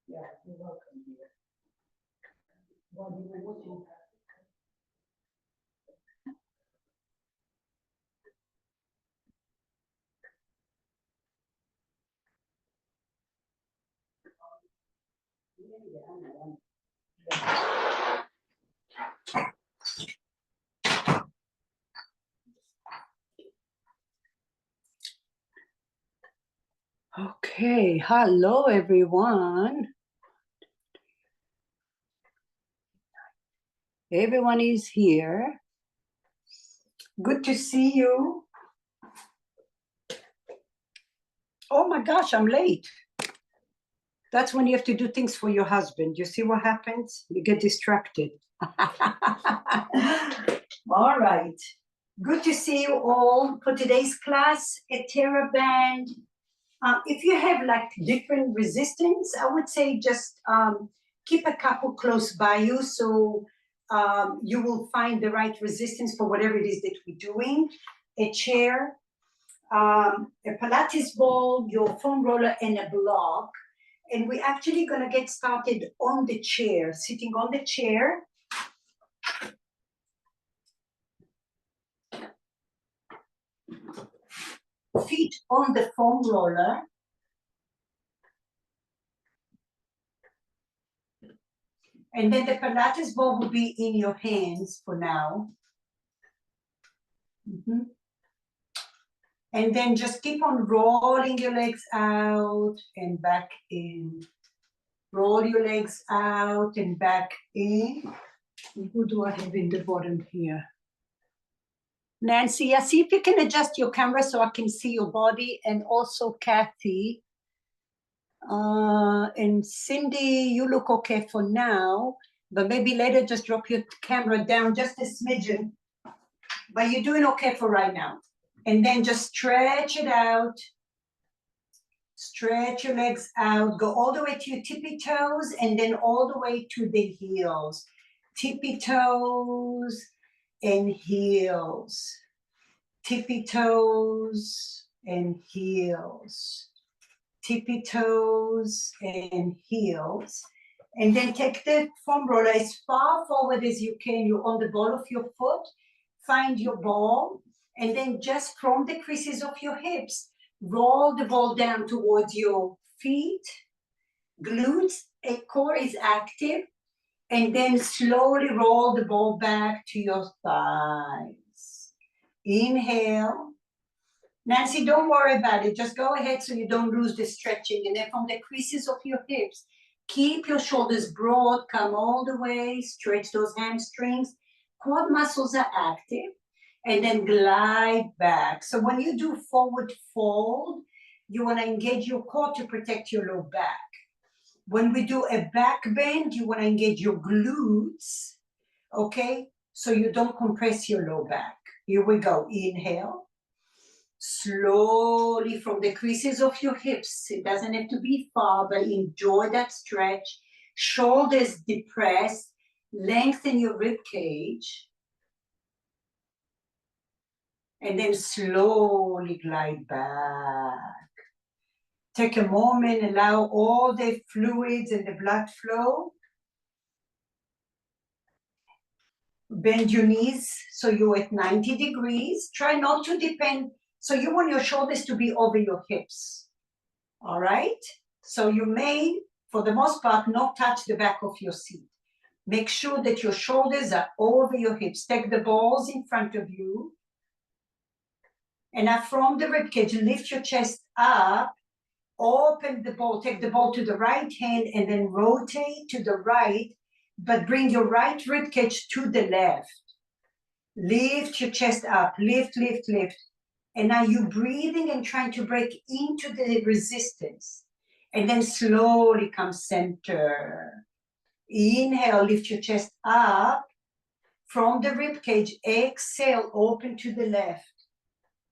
Yeah, you're welcome here. Body religion. Okay, hello everyone. Everyone is here. Good to see you. Oh my gosh, I'm late. That's when you have to do things for your husband. You see what happens? You get distracted. All right. Good to see you all for today's class at TerraBand. If you have like different resistance, I would say just keep a couple close by you so you will find the right resistance for whatever it is that we're doing. A chair, a Pilates ball, your foam roller, and a block. And we're actually going to get started on the chair, sitting on the chair. Feet on the foam roller. And then the Pilates ball will be in your hands for now. Mm-hmm. And then just keep on rolling your legs out and back in. Roll your legs out and back in. Who do I have in the bottom here? Nancy, yeah, see if you can adjust your camera so I can see your body, and also Kathy. And Cindy, you look okay for now, but maybe later just drop your camera down just a smidgen. But you're doing okay for right now. And then just stretch it out. Stretch your legs out. Go all the way to your tippy toes and then all the way to the heels. Tippy toes and heels. Tippy toes and heels. Tippy toes and heels. And then take the foam roller as far forward as you can. You're on the ball of your foot. Find your ball. And then just from the creases of your hips, roll the ball down towards your feet, glutes, and core is active. And then slowly roll the ball back to your thighs. Inhale. Nancy, don't worry about it. Just go ahead so you don't lose the stretching. And then from the creases of your hips, keep your shoulders broad, come all the way, stretch those hamstrings. Quad muscles are active. And then glide back. So when you do forward fold, you want to engage your core to protect your low back. When we do a back bend, you want to engage your glutes, okay? So you don't compress your low back. Here we go. Inhale. Slowly from the creases of your hips. It doesn't have to be far, but enjoy that stretch. Shoulders depressed. Lengthen your rib cage. And then slowly glide back. Take a moment, allow all the fluids and the blood flow. Bend your knees so you're at 90 degrees. Try not to depend. So you want your shoulders to be over your hips. All right? So you may, for the most part, not touch the back of your seat. Make sure that your shoulders are over your hips. Take the balls in front of you. And now from the ribcage, lift your chest up, open the ball, take the ball to the right hand, and then rotate to the right, but bring your right ribcage to the left. Lift your chest up, lift, lift, lift. And now you're breathing and trying to break into the resistance. And then slowly come center. Inhale, lift your chest up. From the ribcage, exhale, open to the left.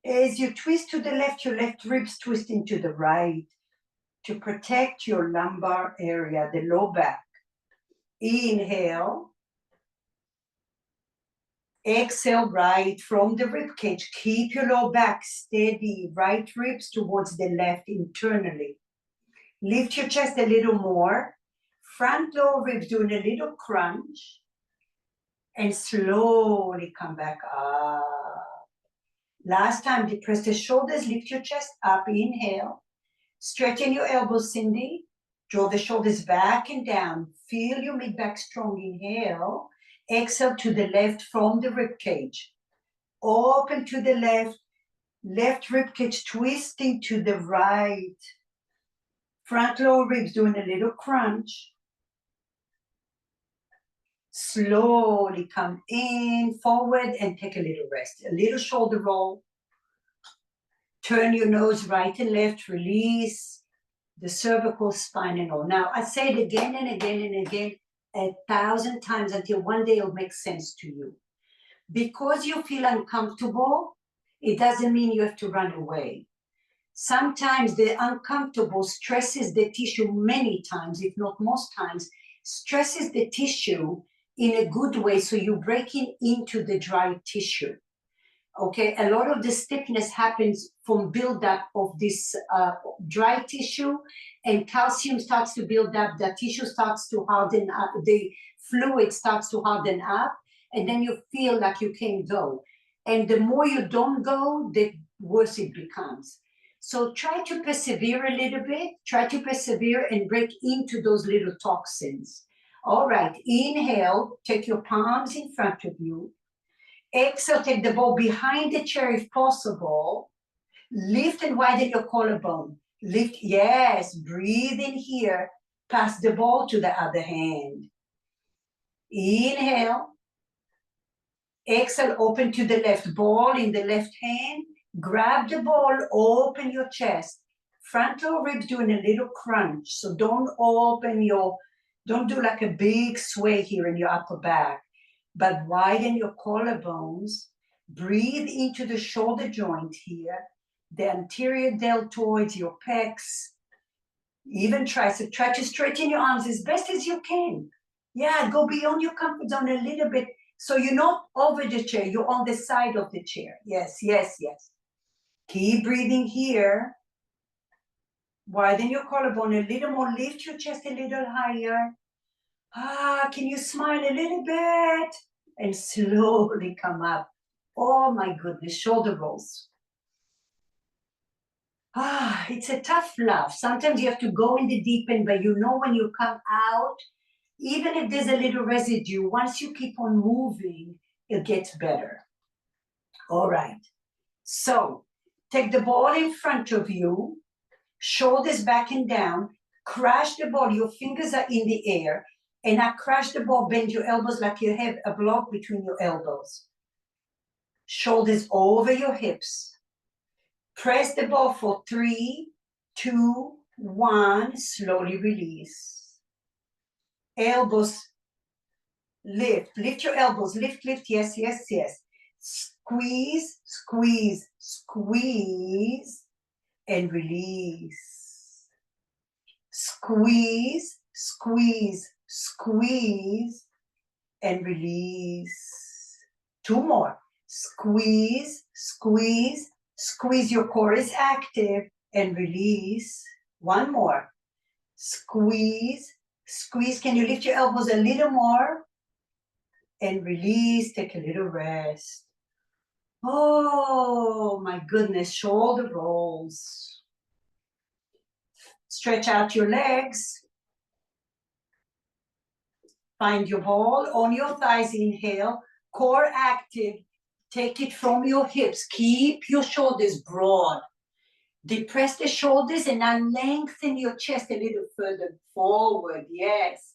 As you twist to the left, your left ribs twist into the right to protect your lumbar area, the low back. Inhale. Exhale, right from the ribcage. Keep your low back steady, right ribs towards the left internally. Lift your chest a little more. Front lower ribs doing a little crunch. And slowly come back up. Last time, depress the shoulders, lift your chest up, inhale. Straighten your elbows, Cindy. Draw the shoulders back and down. Feel your mid-back strong, inhale. Exhale to the left from the rib cage. Open to the left. Left rib cage twisting to the right. Front lower ribs doing a little crunch. Slowly come in, forward, and take a little rest. A little shoulder roll. Turn your nose right and left, release the cervical spine and all. Now, I say it again and again and again, 1,000 times until one day it'll make sense to you. Because you feel uncomfortable, it doesn't mean you have to run away. Sometimes the uncomfortable stresses the tissue many times, if not most times, stresses the tissue in a good way, so you're breaking into the dry tissue. Okay, a lot of the stiffness happens from buildup of this dry tissue, and calcium starts to build up, the tissue starts to harden up, the fluid starts to harden up, and then you feel like you can't go. And the more you don't go, the worse it becomes. So try to persevere a little bit, try to persevere and break into those little toxins. All right, inhale, take your palms in front of you. Exhale, take the ball behind the chair if possible. Lift and widen your collarbone. Lift, yes, breathe in here. Pass the ball to the other hand. Inhale. Exhale, open to the left, ball in the left hand. Grab the ball, open your chest. Frontal ribs doing a little crunch. So don't do like a big sway here in your upper back, but widen your collarbones. Breathe into the shoulder joint here, the anterior deltoids, your pecs, even tricep. Try to straighten your arms as best as you can. Yeah, go beyond your comfort zone a little bit. So you're not over the chair, you're on the side of the chair. Yes, yes, yes. Keep breathing here. Widen your collarbone a little more. Lift your chest a little higher. Can you smile a little bit? And slowly come up. Oh my goodness, shoulder rolls. It's a tough laugh. Sometimes you have to go in the deep end, but you know when you come out, even if there's a little residue, once you keep on moving, it gets better. All right. So take the ball in front of you, shoulders back and down, crash the ball. Your fingers are in the air. And now crash the ball, bend your elbows like you have a block between your elbows. Shoulders over your hips. Press the ball for 3, 2, 1. Slowly release. Elbows, lift. Lift your elbows. Lift, lift. Yes, yes, yes. Squeeze, squeeze, squeeze, and release. Squeeze, squeeze, squeeze, and release. 2 more. Squeeze, squeeze, squeeze. Your core is active, and release. 1 more. Squeeze, squeeze. Can you lift your elbows a little more? And release. Take a little rest. Oh my goodness, shoulder rolls. Stretch out your legs. Find your ball on your thighs, inhale, core active, take it from your hips, keep your shoulders broad. Depress the shoulders and now lengthen your chest a little further forward, yes.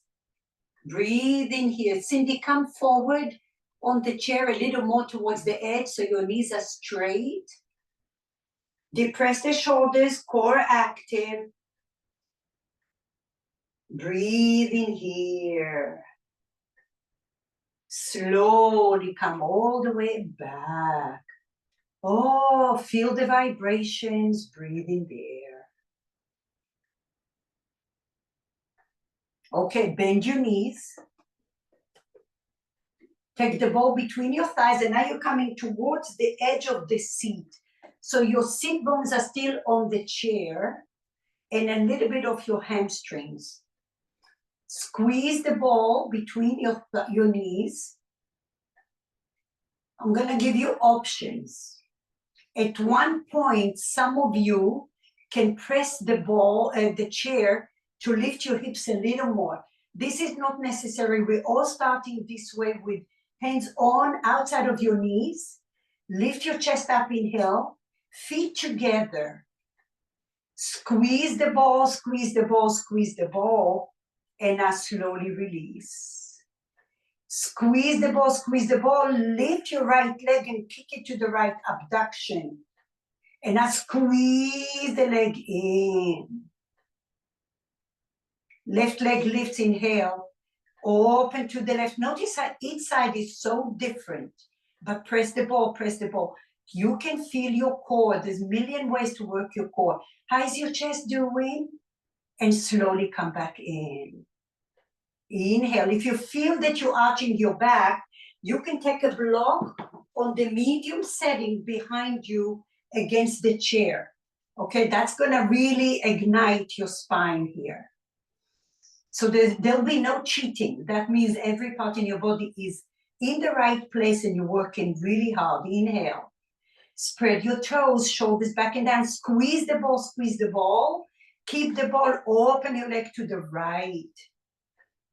Breathe in here. Cindy, come forward on the chair a little more towards the edge so your knees are straight. Depress the shoulders, core active. Breathe in here. Slowly come all the way back. Oh, feel the vibrations, breathe in there. Okay, bend your knees. Take the ball between your thighs, and now you're coming towards the edge of the seat. So your seat bones are still on the chair, and a little bit of your hamstrings. Squeeze the ball between your knees. I'm going to give you options. At one point, some of you can press the ball, the chair, to lift your hips a little more. This is not necessary. We're all starting this way with hands on outside of your knees. Lift your chest up, inhale, feet together. Squeeze the ball, squeeze the ball, squeeze the ball, and now slowly release. Squeeze the ball, lift your right leg and kick it to the right abduction. And now squeeze the leg in. Left leg lifts, inhale, open to the left. Notice how each side is so different, but press the ball, press the ball. You can feel your core. There's a million ways to work your core. How is your chest doing? And slowly come back in. Inhale. If you feel that you're arching your back, you can take a block on the medium setting behind you against the chair. Okay, that's going to really ignite your spine here. So there'll be no cheating. That means every part in your body is in the right place and you're working really hard. Inhale. Spread your toes, shoulders back and down. Squeeze the ball, squeeze the ball. Keep the ball, open your leg to the right.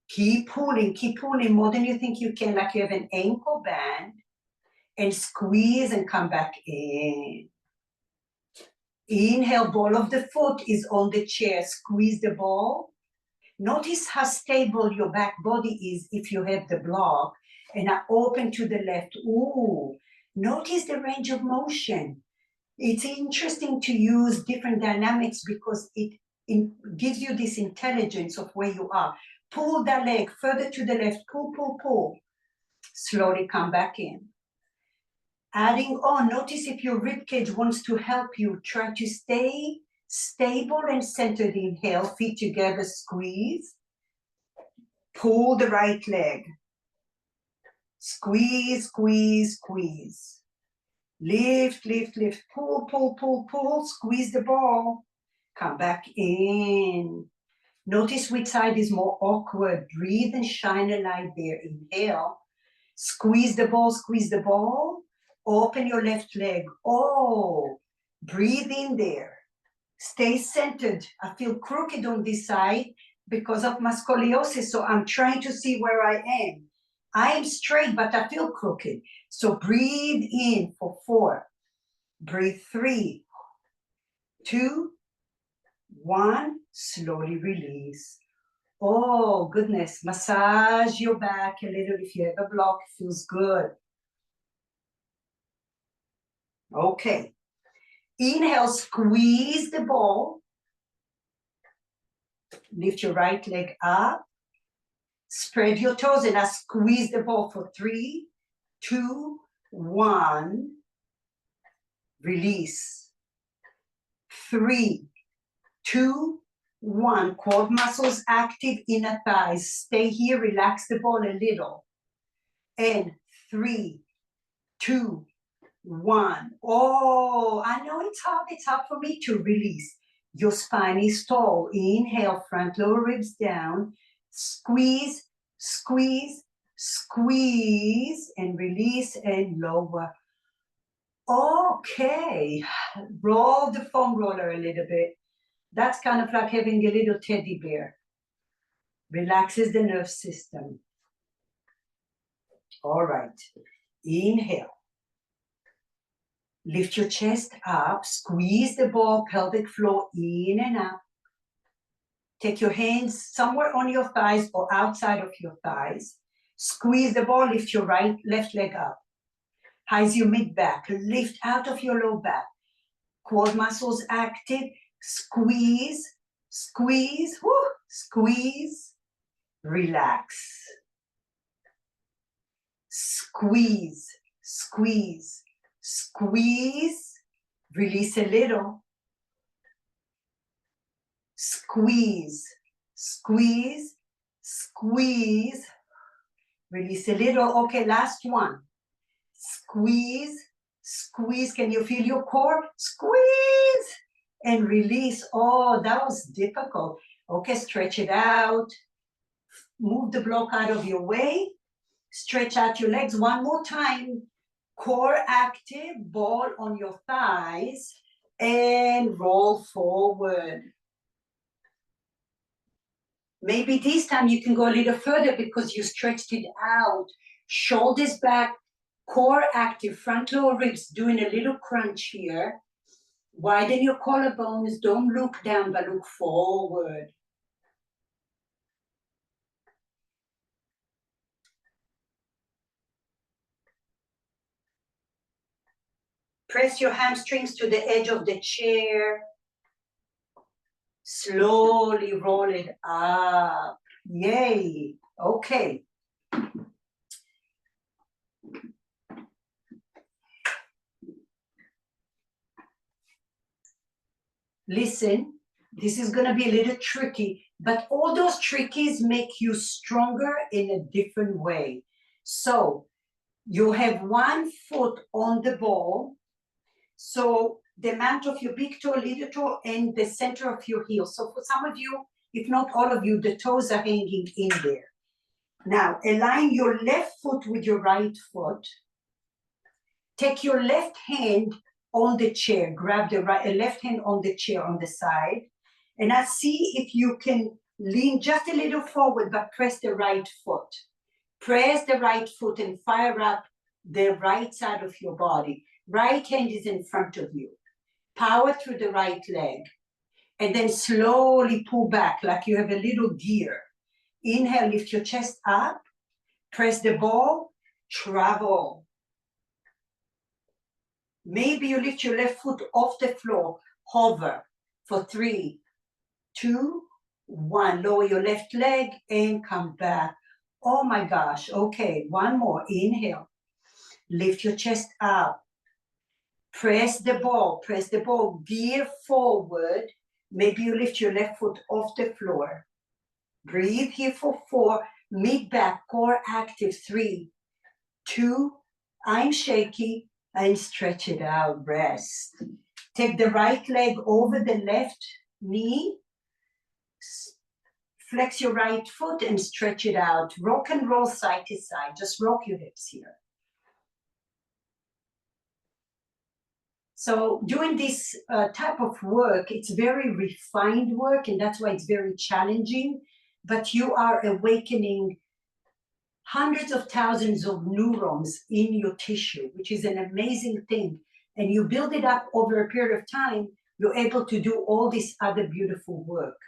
Keep pulling more than you think you can, like you have an ankle band. And squeeze and come back in. Inhale, ball of the foot is on the chair. Squeeze the ball. Notice how stable your back body is if you have the block. And now open to the left. Ooh, notice the range of motion. It's interesting to use different dynamics because it gives you this intelligence of where you are. Pull that leg further to the left. Pull, pull, pull. Slowly come back in. Adding on, notice if your ribcage wants to help you, try to stay stable and centered. Inhale, feet together, squeeze. Pull the right leg. Squeeze, squeeze, squeeze. Lift, lift, lift. Pull, pull, pull, pull. Squeeze the ball. Come back in. Notice which side is more awkward. Breathe and shine a light there. Inhale. Squeeze the ball, squeeze the ball. Open your left leg. Oh, breathe in there. Stay centered. I feel crooked on this side because of my scoliosis, so I'm trying to see where I am. I am straight, but I feel crooked. So breathe in for 4. Breathe 3, 2, 1. Slowly release. Oh, goodness. Massage your back a little. If you have a block, it feels good. Okay. Inhale, squeeze the ball. Lift your right leg up. Spread your toes and I squeeze the ball for 3, 2, 1. Release. 3, 2, 1. Quad muscles active, inner thighs. Stay here, relax the ball a little. And 3, 2, 1. Oh, I know it's hard. It's hard for me to release. Your spine is tall. Inhale, front lower ribs down. Squeeze, squeeze, squeeze, and release and lower. Okay. Roll the foam roller a little bit. That's kind of like having a little teddy bear. Relaxes the nerve system. All right. Inhale. Lift your chest up, squeeze the ball, pelvic floor in and up. Take your hands somewhere on your thighs or outside of your thighs. Squeeze the ball, lift your left leg up. Highs your mid back, lift out of your low back. Quad muscles active, squeeze, squeeze, whoo, squeeze, relax. Squeeze, squeeze, squeeze, release a little. Squeeze, squeeze, squeeze, release a little. Okay, last one. Squeeze, squeeze. Can you feel your core? Squeeze and release. Oh, that was difficult. Okay, stretch it out. Move the block out of your way. Stretch out your legs one more time. Core active, ball on your thighs, and roll forward. Maybe this time you can go a little further because you stretched it out. Shoulders back, core active, front lower ribs doing a little crunch here. Widen your collarbones, don't look down, but look forward. Press your hamstrings to the edge of the chair. Slowly roll it up. Yay. Okay. Listen, this is going to be a little tricky, but all those trickies make you stronger in a different way. So you have one foot on the ball. So the amount of your big toe, little toe, and the center of your heel. So for some of you, if not all of you, the toes are hanging in there. Now, align your left foot with your right foot. Take your left hand on the chair. Grab the left hand on the chair on the side. And now see if you can lean just a little forward, but press the right foot. Press the right foot and fire up the right side of your body. Right hand is in front of you. Power through the right leg. And then slowly pull back like you have a little deer. Inhale, lift your chest up. Press the ball. Travel. Maybe you lift your left foot off the floor. Hover for 3, 2, 1. Lower your left leg and come back. Oh my gosh. Okay, one more. Inhale. Lift your chest up. Press the ball. Press the ball. Veer forward. Maybe you lift your left foot off the floor. Breathe here for 4. Mid-back, core active. 3, 2, I'm shaky. And stretch it out, rest. Take the right leg over the left knee. Flex your right foot and stretch it out. Rock and roll side to side. Just rock your hips here. So doing this type of work, it's very refined work, and that's why it's very challenging. But you are awakening hundreds of thousands of neurons in your tissue, which is an amazing thing. And you build it up over a period of time, you're able to do all this other beautiful work.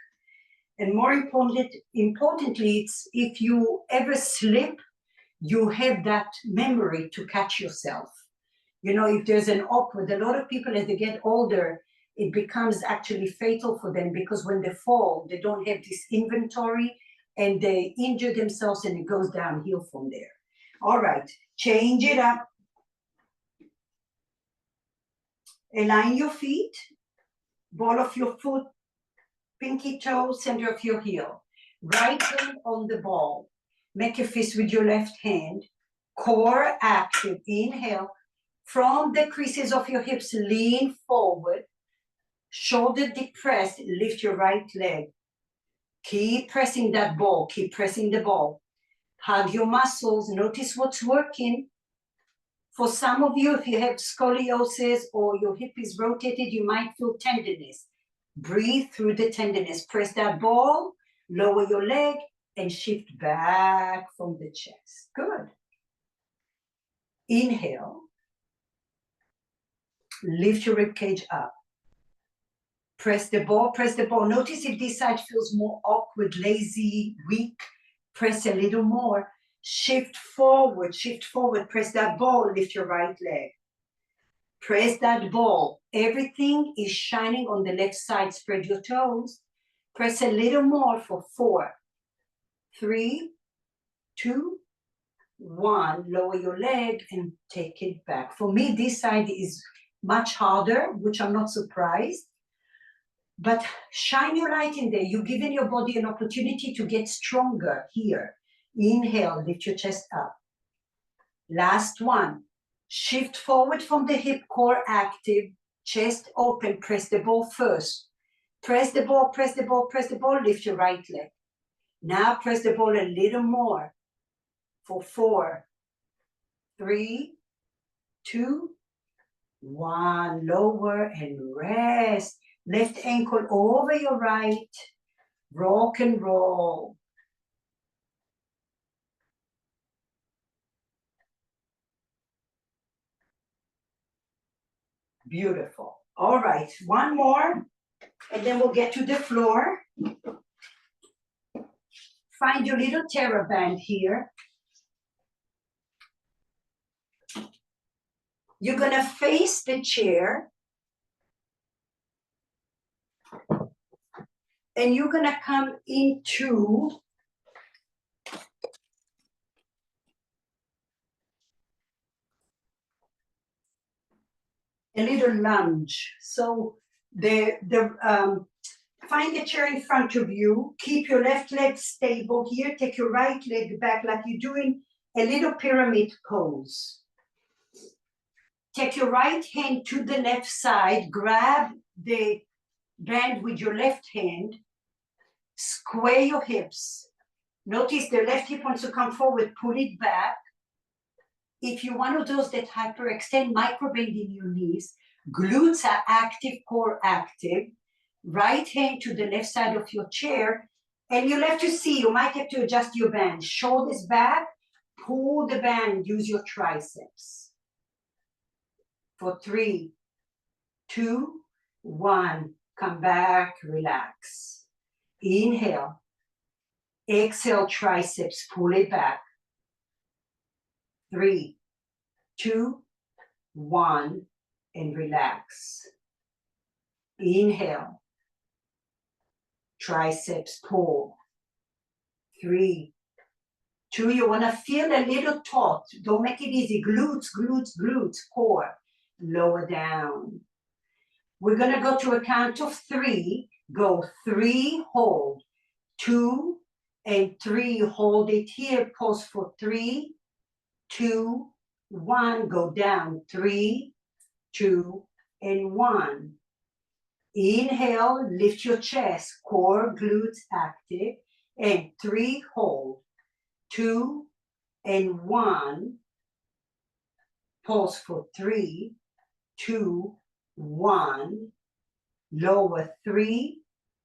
And more importantly, it's if you ever slip, you have that memory to catch yourself. You know, if there's an awkward, a lot of people as they get older, it becomes actually fatal for them because when they fall, they don't have this inventory and they injure themselves and it goes downhill from there. All right, change it up. Align your feet, ball of your foot, pinky toe, center of your heel. Right hand on the ball. Make a fist with your left hand. Core active, inhale. From the creases of your hips, lean forward. Shoulder depressed, lift your right leg. Keep pressing that ball, keep pressing the ball. Hug your muscles, notice what's working. For some of you, if you have scoliosis or your hip is rotated, you might feel tenderness. Breathe through the tenderness. Press that ball, lower your leg, and shift back from the chest. Good. Inhale. Lift your ribcage up. Press the ball, press the ball. Notice if this side feels more awkward, lazy, weak. Press a little more. Shift forward, press that ball, lift your right leg. Press that ball. Everything is shining on the left side. Spread your toes. Press a little more for 4, 3, 2, 1. Lower your leg and take it back. For me, this side is much harder, which I'm not surprised. But shine your light in there. You've given your body an opportunity to get stronger here. Inhale, lift your chest up. Last one. Shift forward from the hip, core active. Chest open, press the ball first. Press the ball, press the ball, press the ball, lift your right leg. Now press the ball a little more for 4, 3, 2, 1. Lower and rest. Left ankle over your right. Rock and roll. Beautiful. All right, one more, and then we'll get to the floor. Find your little TheraBand here. You're gonna face the chair, and you're gonna come into a little lunge. So find a chair in front of you. Keep your left leg stable here. Take your right leg back like you're doing a little pyramid pose. Take your right hand to the left side. Grab the band with your left hand. Square your hips. Notice the left hip wants to come forward. Pull it back. If you're one of those that hyperextend, microbending your knees, glutes are active, core active. Right hand to the left side of your chair, and you'll have to see, you might have to adjust your band. Shoulders back, pull the band, use your triceps. For 3, 2, 1, come back, relax. Inhale. Exhale, triceps, pull it back. 3, 2, 1, and relax. Inhale. Triceps, pull. 3, 2, you want to feel a little taut. Don't make it easy. Glutes, glutes, glutes, core. Lower down. We're going to go to a count of 3. Go 3, hold. 2 and 3, hold it here. Pause for 3, 2, 1. Go down. 3, 2, and 1. Inhale, lift your chest, core, glutes active, and 3, hold, 2, and 1. Pause for 3, 2, 1. Lower 3,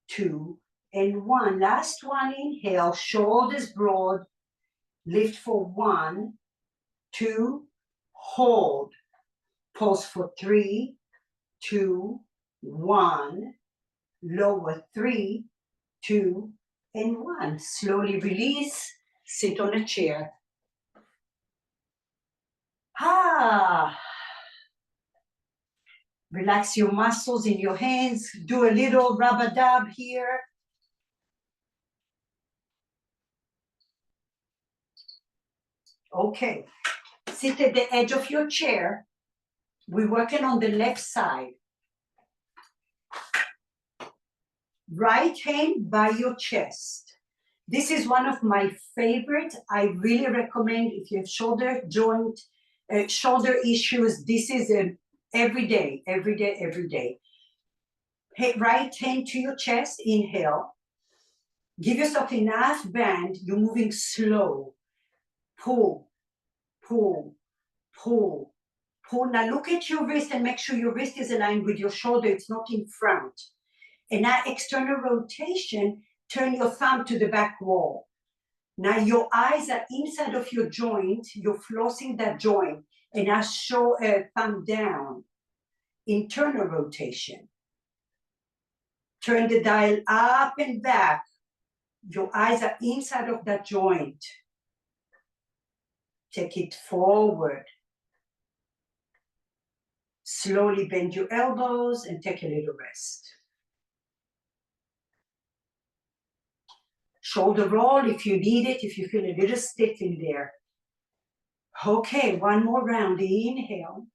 2, and 1. Last one, inhale, shoulders broad, lift for 1, 2, hold. Pause for 3, 2, 1, lower 3, 2, and 1. Slowly release, sit on a chair. Relax your muscles in your hands. Do a little rub-a-dub here. Okay, sit at the edge of your chair. We're working on the left side. Right hand by your chest. This is one of my favorites. I really recommend if you have shoulder joint, shoulder issues. This is every day, every day, every day. Hey, right hand to your chest, inhale. Give yourself enough bend. You're moving slow. Pull, pull, pull, pull. Now look at your wrist and make sure your wrist is aligned with your shoulder. It's not in front. And now external rotation, turn your thumb to the back wall. Now your eyes are inside of your joint. You're flossing that joint. And now show a thumb down. Internal rotation. Turn the dial up and back. Your eyes are inside of that joint. Take it forward. Slowly bend your elbows and take a little rest. Shoulder roll if you need it, if you feel a little stiff in there. Okay, one more round. Inhale.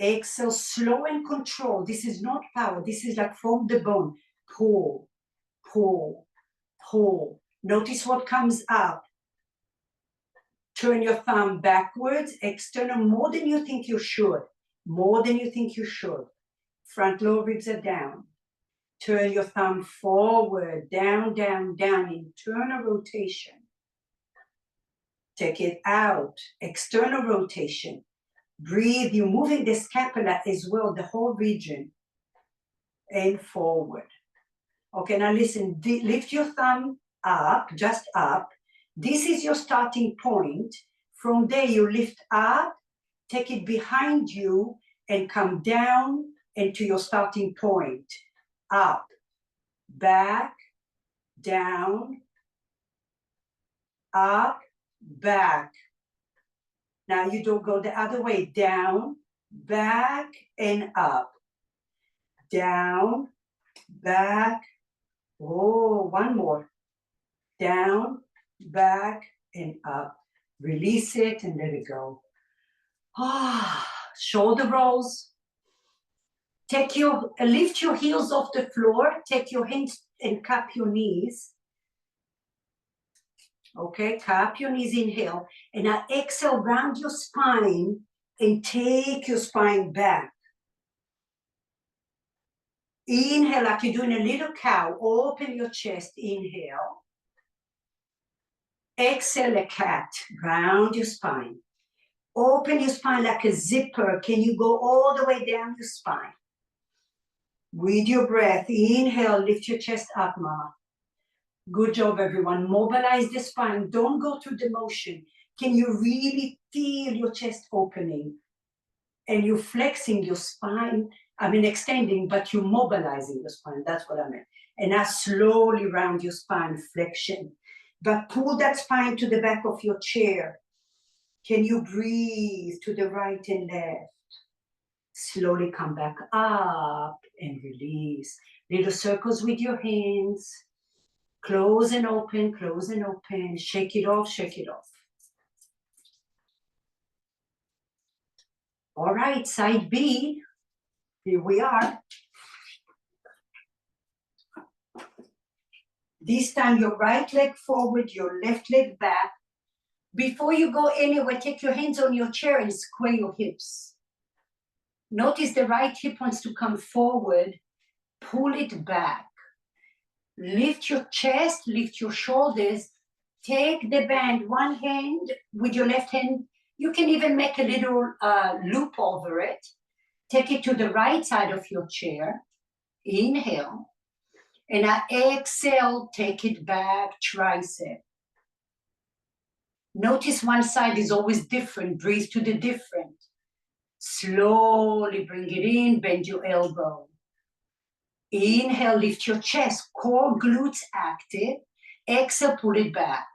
Exhale, slow and control. This is not power. This is like from the bone. Pull, pull, pull. Notice what comes up. Turn your thumb backwards, external more than you think you should. more than you think you should. Front lower ribs are down. Turn your thumb forward, down, down, down, internal rotation. Take it out, external rotation. Breathe, you're moving the scapula as well, the whole region. And forward. Okay, now listen, lift your thumb up, just up. This is your starting point. From there, you lift up, take it behind you, and come down into your starting point. Up, back, down, up, back. Now you don't go the other way. Down, back, and up. Down, back. Oh, one more. Down, back, and up. Release it and let it go. Ah, shoulder rolls. Lift your heels off the floor. Take your hands and cup your knees. Okay, cup your knees, inhale. And now exhale, round your spine and take your spine back. Inhale like you're doing a little cow. Open your chest, inhale. Exhale, a cat. Round your spine. Open your spine like a zipper. Can you go all the way down your spine? With your breath, inhale, lift your chest up, mama. Good job, everyone. Mobilize the spine. Don't go through the motion. Can you really feel your chest opening? And you're flexing your spine. I mean, extending, but you're mobilizing your spine. That's what I meant. And now slowly round your spine, flexion. But pull that spine to the back of your chair. Can you breathe to the right and left? Slowly come back up and release. Little circles with your hands. Close and open, close and open. Shake it off, shake it off. All right, side B. Here we are. This time your right leg forward, your left leg back. Before you go anywhere, take your hands on your chair and square your hips. Notice the right hip wants to come forward. Pull it back. Lift your chest, lift your shoulders. Take the band, one hand with your left hand. You can even make a little loop over it. Take it to the right side of your chair. Inhale. And I exhale, take it back, tricep. Notice one side is always different. Breathe to the different. Slowly bring it in, bend your elbow. Inhale, lift your chest, core glutes active. Exhale, pull it back.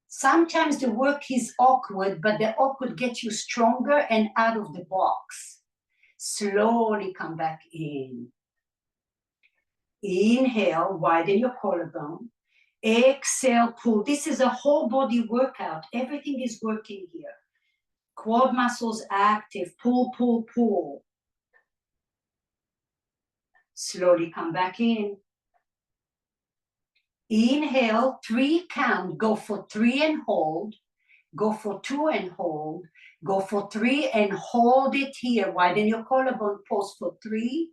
Sometimes the work is awkward, but the awkward gets you stronger and out of the box. Slowly come back in. Inhale, widen your collarbone. Exhale, pull. This is a whole body workout. Everything is working here. Quad muscles active. Pull, pull, pull. Slowly come back in. Inhale, 3 count. Go for 3 and hold. Go for 2 and hold. Go for 3 and hold it here. Widen your collarbone. Pause for 3,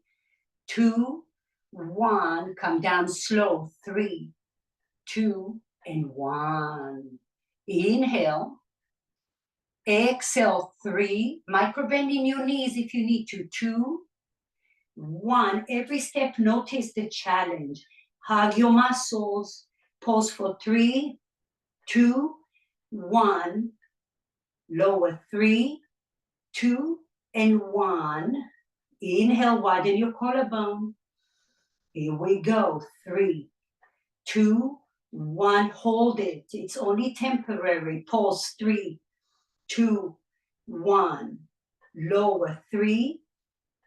2, 1. Come down slow. 3, 2, and 1. Inhale. Exhale, 3. Micro bend in your knees if you need to. 2, 1. Every step, notice the challenge. Hug your muscles. Pause for 3, 2, 1. Lower 3, 2, and 1. Inhale, widen your collarbone. Here we go. 3, 2, 1. Hold it. It's only temporary. Pause. 3, 2, 1. Lower 3,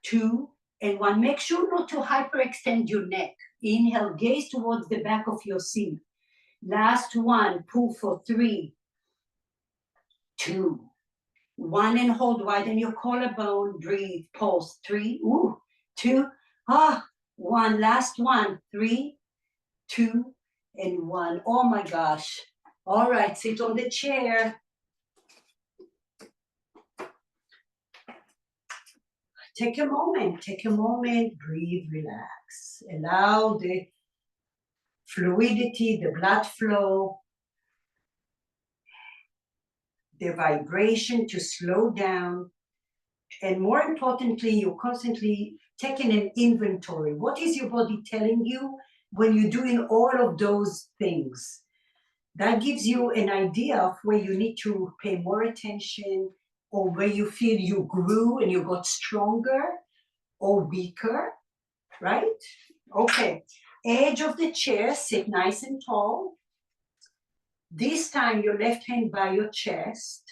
2, and 1. Make sure not to hyperextend your neck. Inhale, gaze towards the back of your seat. Last one, pull for 3, 2, 1, and hold. Widen your collarbone. Breathe. Pause. 3, 2, 1. Last one. 3, 2, and 1. Oh my gosh. All right, sit on the chair. take a moment, breathe, relax. Allow the fluidity, the blood flow, the vibration to slow down. And more importantly, you're constantly taking an inventory. What is your body telling you when you're doing all of those things? That gives you an idea of where you need to pay more attention, or where you feel you grew and you got stronger or weaker, right? Okay, edge of the chair, sit nice and tall. This time your left hand by your chest,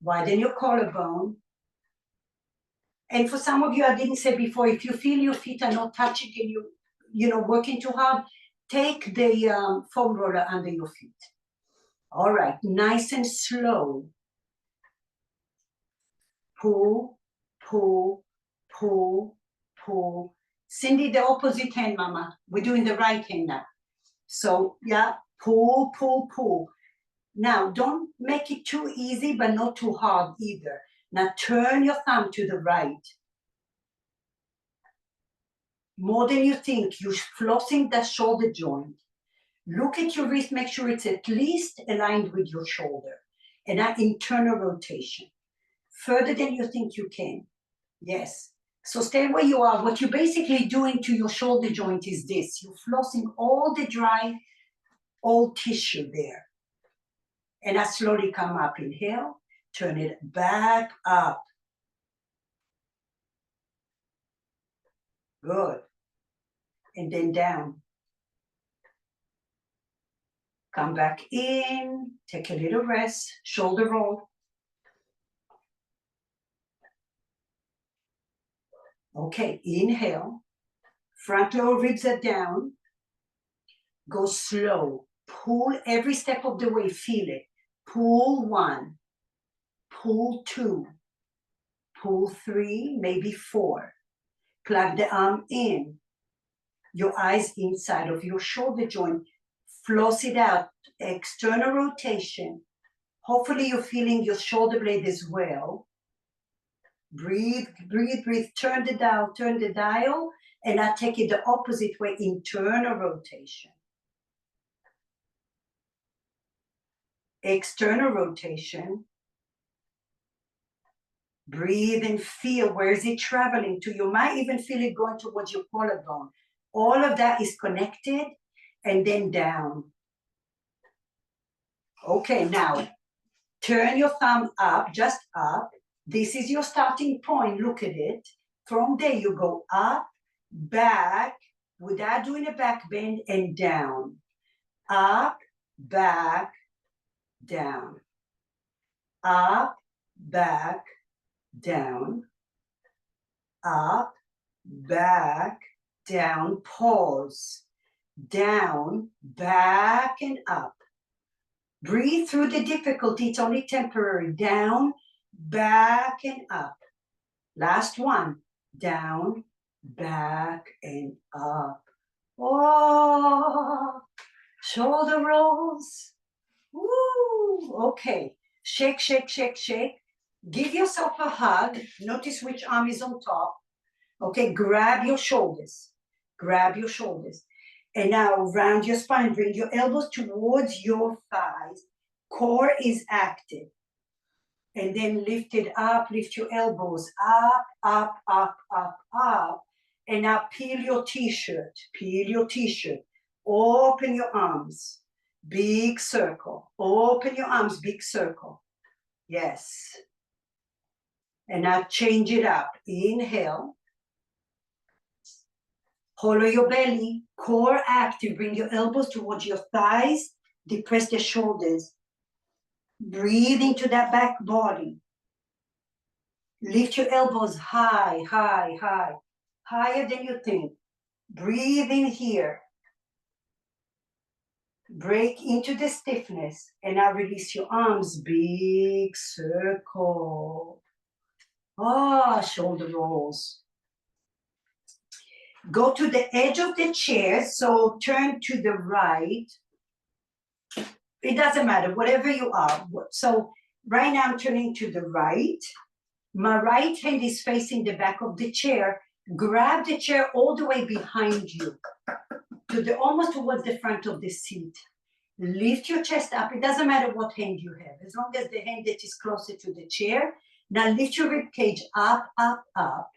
widen your collarbone. And for some of you, I didn't say before, if you feel your feet are not touching and you're working too hard, take the foam roller under your feet. All right, nice and slow. Pull, pull, pull, pull. Cindy, the opposite hand, mama. We're doing the right hand now. So yeah, pull, pull, pull. Now, don't make it too easy, but not too hard either. Now turn your thumb to the right. More than you think, you're flossing that shoulder joint. Look at your wrist, make sure it's at least aligned with your shoulder. And that internal rotation. Further than you think you can. Yes. So stay where you are. What you're basically doing to your shoulder joint is this. You're flossing all the dry, old tissue there. And I slowly come up. Inhale, turn it back up. Good. And then down. Come back in, take a little rest, shoulder roll. Okay, inhale, front lower ribs are down. Go slow, pull every step of the way, feel it. Pull 1, pull 2, pull 3, maybe 4. Plug the arm in, your eyes inside of your shoulder joint. Floss it out, external rotation. Hopefully you're feeling your shoulder blade as well. Breathe, breathe, breathe. Turn the dial, and I take it the opposite way, internal rotation. External rotation. Breathe and feel, where is it traveling to? You might even feel it going towards your collarbone. All of that is connected, and then down. Okay, now, turn your thumb up, just up. This is your starting point, look at it. From there, you go up, back, without doing a back bend, and down. Up, back, down. Up, back, down. Up, back, down, pause. Down, back, and up. Breathe through the difficulty, it's only temporary. Down, back, and up. Last one. Down, back, and up. Oh, shoulder rolls. Woo, okay. Shake, shake, shake, shake. Give yourself a hug. Notice which arm is on top. Okay, grab your shoulders. Grab your shoulders. And now round your spine, bring your elbows towards your thighs. Core is active. And then lift it up, lift your elbows up, up, up, up, up. And now peel your t-shirt, peel your t-shirt. Open your arms, big circle. Open your arms, big circle. Yes. And now change it up. Inhale. Hollow your belly, core active. Bring your elbows towards your thighs. Depress the shoulders. Breathe into that back body. Lift your elbows high, high, high. Higher than you think. Breathe in here. Break into the stiffness. And now release your arms. Big circle. Ah, shoulder rolls. Go to the edge of the chair, so turn to the right. It doesn't matter, whatever you are. So right now I'm turning to the right. My right hand is facing the back of the chair. Grab the chair all the way behind you, almost towards the front of the seat. Lift your chest up. It doesn't matter what hand you have, as long as the hand that is closer to the chair. Now lift your rib cage up, up, up.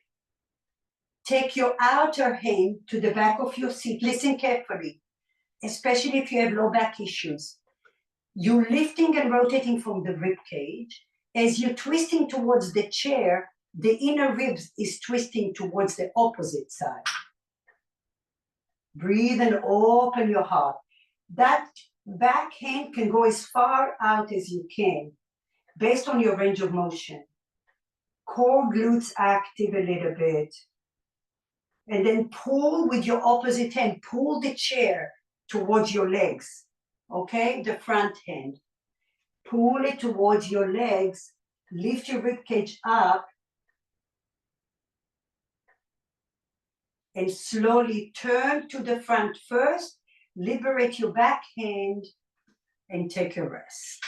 Take your outer hand to the back of your seat. Listen carefully, especially if you have low back issues. You're lifting and rotating from the rib cage. As you're twisting towards the chair, the inner ribs is twisting towards the opposite side. Breathe and open your heart. That back hand can go as far out as you can, based on your range of motion. Core glutes active a little bit. And then pull with your opposite hand. Pull the chair towards your legs. Okay, the front hand. Pull it towards your legs. Lift your rib cage up. And slowly turn to the front first. Liberate your back hand and take a rest.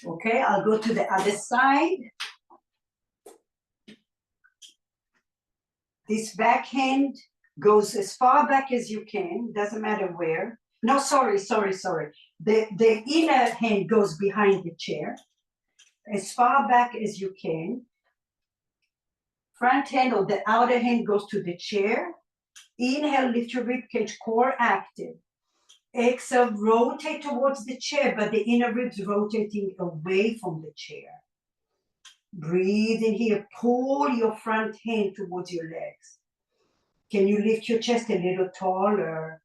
Okay, I'll go to the other side. This back hand goes as far back as you can, doesn't matter where. No, sorry. The inner hand goes behind the chair, as far back as you can. Front hand or the outer hand goes to the chair. Inhale, lift your rib cage, core active. Exhale, rotate towards the chair, but the inner ribs rotating away from the chair. Breathe in here, pull your front hand towards your legs. Can you lift your chest a little taller?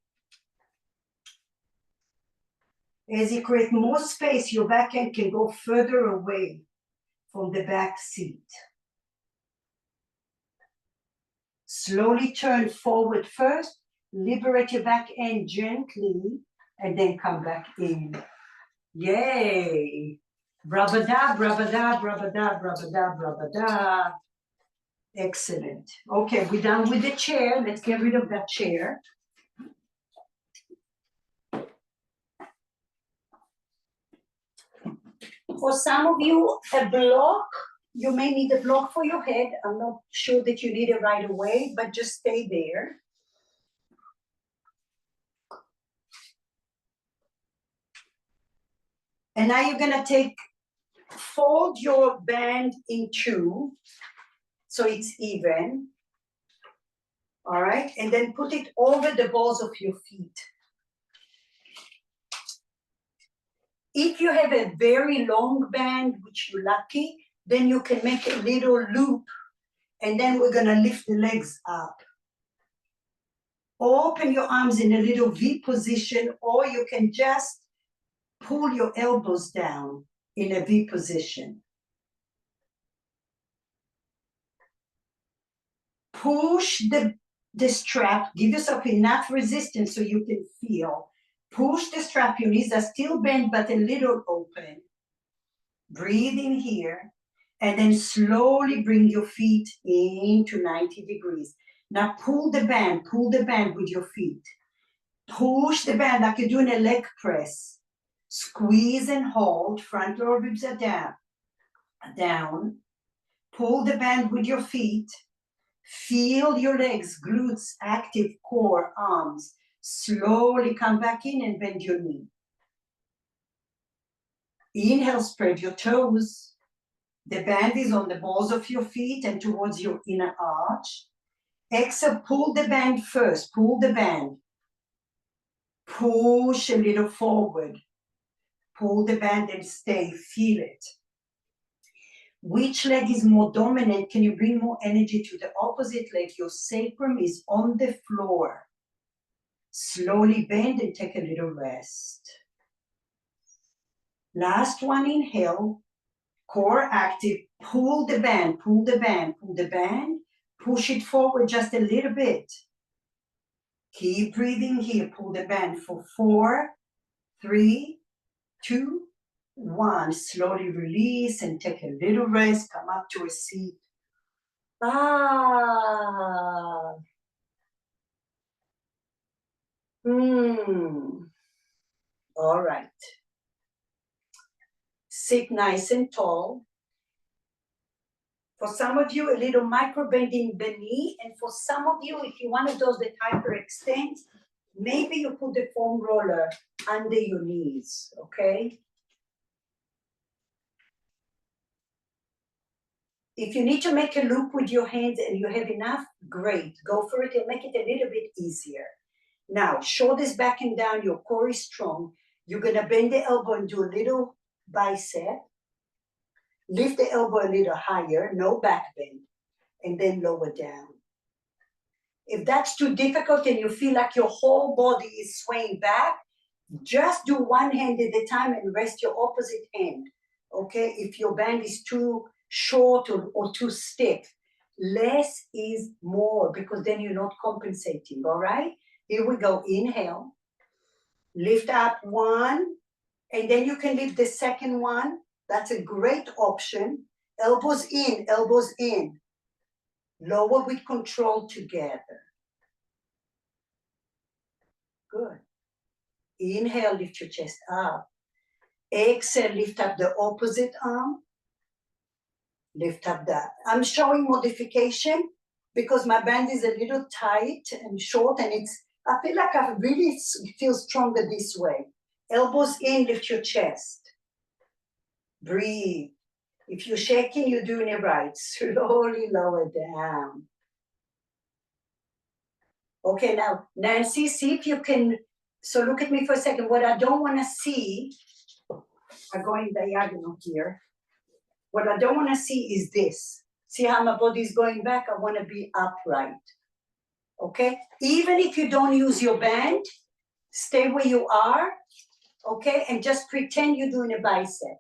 As you create more space, your back hand can go further away from the back seat. Slowly turn forward first, liberate your back end gently, and then come back in. Yay! Brabada, brabada, brabada, brabada, brabada. Excellent. Okay, we're done with the chair. Let's get rid of that chair. For some of you, a block, you may need a block for your head. I'm not sure that you need it right away, but just stay there. And now you're gonna fold your band in two, so it's even. All right, and then put it over the balls of your feet. If you have a very long band, which you're lucky, then you can make a little loop, and then we're gonna lift the legs up. Open your arms in a little V position, or you can just pull your elbows down in a V position. Push the strap, give yourself enough resistance so you can feel. Push the strap, your knees are still bent but a little open. Breathe in here, and then slowly bring your feet into 90 degrees. Now pull the band with your feet. Push the band like you're doing a leg press. Squeeze and hold, front lower ribs are down. Pull the band with your feet. Feel your legs, glutes, active, core, arms. Slowly come back in and bend your knee. Inhale, spread your toes. The band is on the balls of your feet and towards your inner arch. Exhale, pull the band first, pull the band. Push a little forward. Pull the band and stay, feel it. Which leg is more dominant? Can you bring more energy to the opposite leg? Your sacrum is on the floor. Slowly bend and take a little rest. Last one, inhale. Core active, pull the band, pull the band, pull the band. Push it forward just a little bit. Keep breathing here, pull the band for 4, 3, 2, 1. Slowly release and take a little rest. Come up to a seat. All right. Sit nice and tall. For some of you, a little micro bend in the knee. And for some of you, if you want to do that hyperextend, maybe you put the foam roller under your knees, okay? If you need to make a loop with your hands and you have enough, great, go for it and make it a little bit easier. Now, shoulders back and down, your core is strong. You're gonna bend the elbow and do a little bicep. Lift the elbow a little higher, no back bend, and then lower down. If that's too difficult and you feel like your whole body is swaying back, just do one hand at a time and rest your opposite hand, okay? If your band is too short or too stiff, less is more because then you're not compensating, all right? Here we go, inhale, lift up one, and then you can lift the second one. That's a great option. Elbows in, elbows in. Lower with control together. Good. Inhale, lift your chest up. Exhale, lift up the opposite arm. Lift up that. I'm showing modification because my band is a little tight and short, and I feel like I really feel stronger this way. Elbows in, lift your chest. Breathe. If you're shaking, you're doing it right. Slowly lower down. Okay, now, Nancy, see if you can, so look at me for a second. What I don't want to see, I'm going diagonal here. What I don't want to see is this. See how my body is going back? I want to be upright. Okay? Even if you don't use your band, stay where you are, okay? And just pretend you're doing a bicep.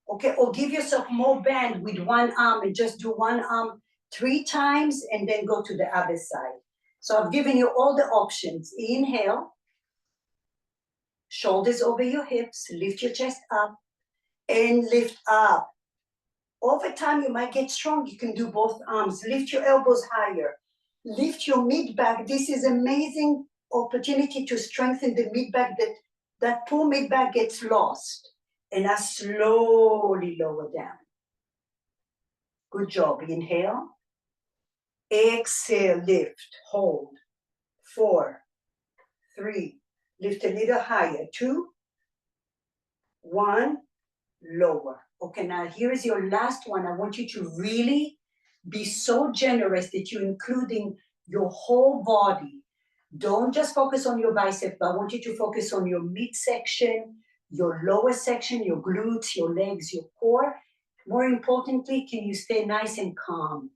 Okay? Or give yourself more band with one arm and just do one arm 3 times and then go to the other side. So I've given you all the options. Inhale, shoulders over your hips, lift your chest up, and lift up. Over time, you might get strong. You can do both arms. Lift your elbows higher. Lift your mid-back. This is amazing opportunity to strengthen the mid-back. That poor mid-back gets lost. And I slowly lower down. Good job. Inhale. Exhale, lift, hold. 4, 3, lift a little higher. 2, 1, lower. Okay, now here is your last one. I want you to really be so generous that you're including your whole body. Don't just focus on your bicep, but I want you to focus on your midsection, your lower section, your glutes, your legs, your core. More importantly, can you stay nice and calm?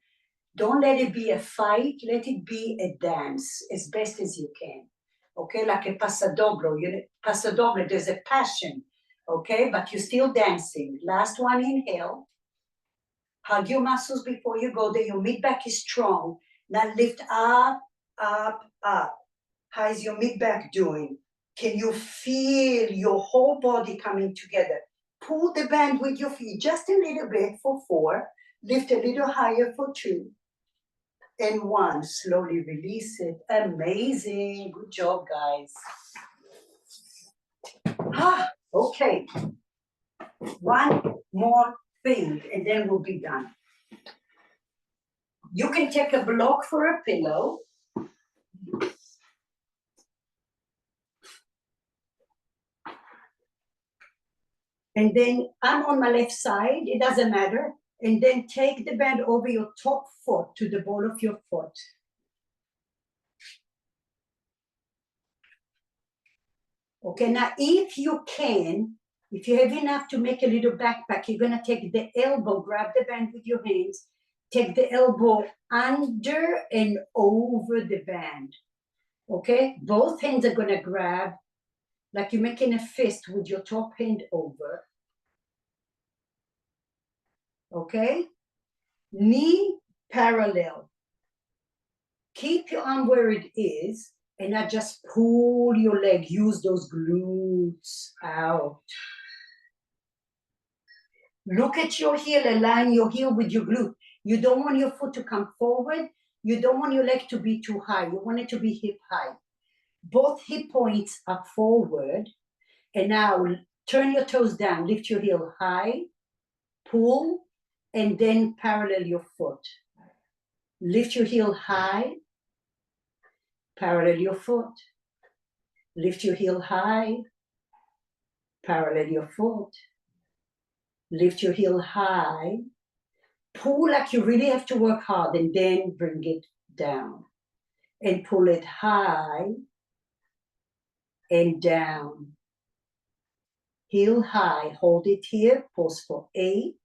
Don't let it be a fight. Let it be a dance as best as you can. Okay, like a pasadoble. Pasadoble, there's a passion. Okay, but you're still dancing. Last one, inhale. Hug your muscles before you go there. Your mid-back is strong. Now lift up, up, up. How is your mid-back doing? Can you feel your whole body coming together? Pull the band with your feet just a little bit for 4. Lift a little higher for 2. And 1. Slowly release it. Amazing. Good job, guys. Okay. One more thing, and then we'll be done. You can take a block for a pillow. And then I'm on my left side, it doesn't matter. And then take the band over your top foot to the ball of your foot. Okay, now if you can, if you have enough to make a little backpack, you're gonna take the elbow, grab the band with your hands, take the elbow under and over the band. Okay, both hands are gonna grab like you're making a fist with your top hand over. Okay, knee parallel. Keep your arm where it is and now just pull your leg. Use those glutes out. Look at your heel, align your heel with your glute. You don't want your foot to come forward. You don't want your leg to be too high. You want it to be hip high. Both hip points are forward. And now turn your toes down. Lift your heel high. Pull. and then parallel your foot. Lift your heel high, parallel your foot. Lift your heel high, parallel your foot. Lift your heel high, pull like you really have to work hard, and then bring it down. And pull it high and down. Heel high, hold it here, pause for 8,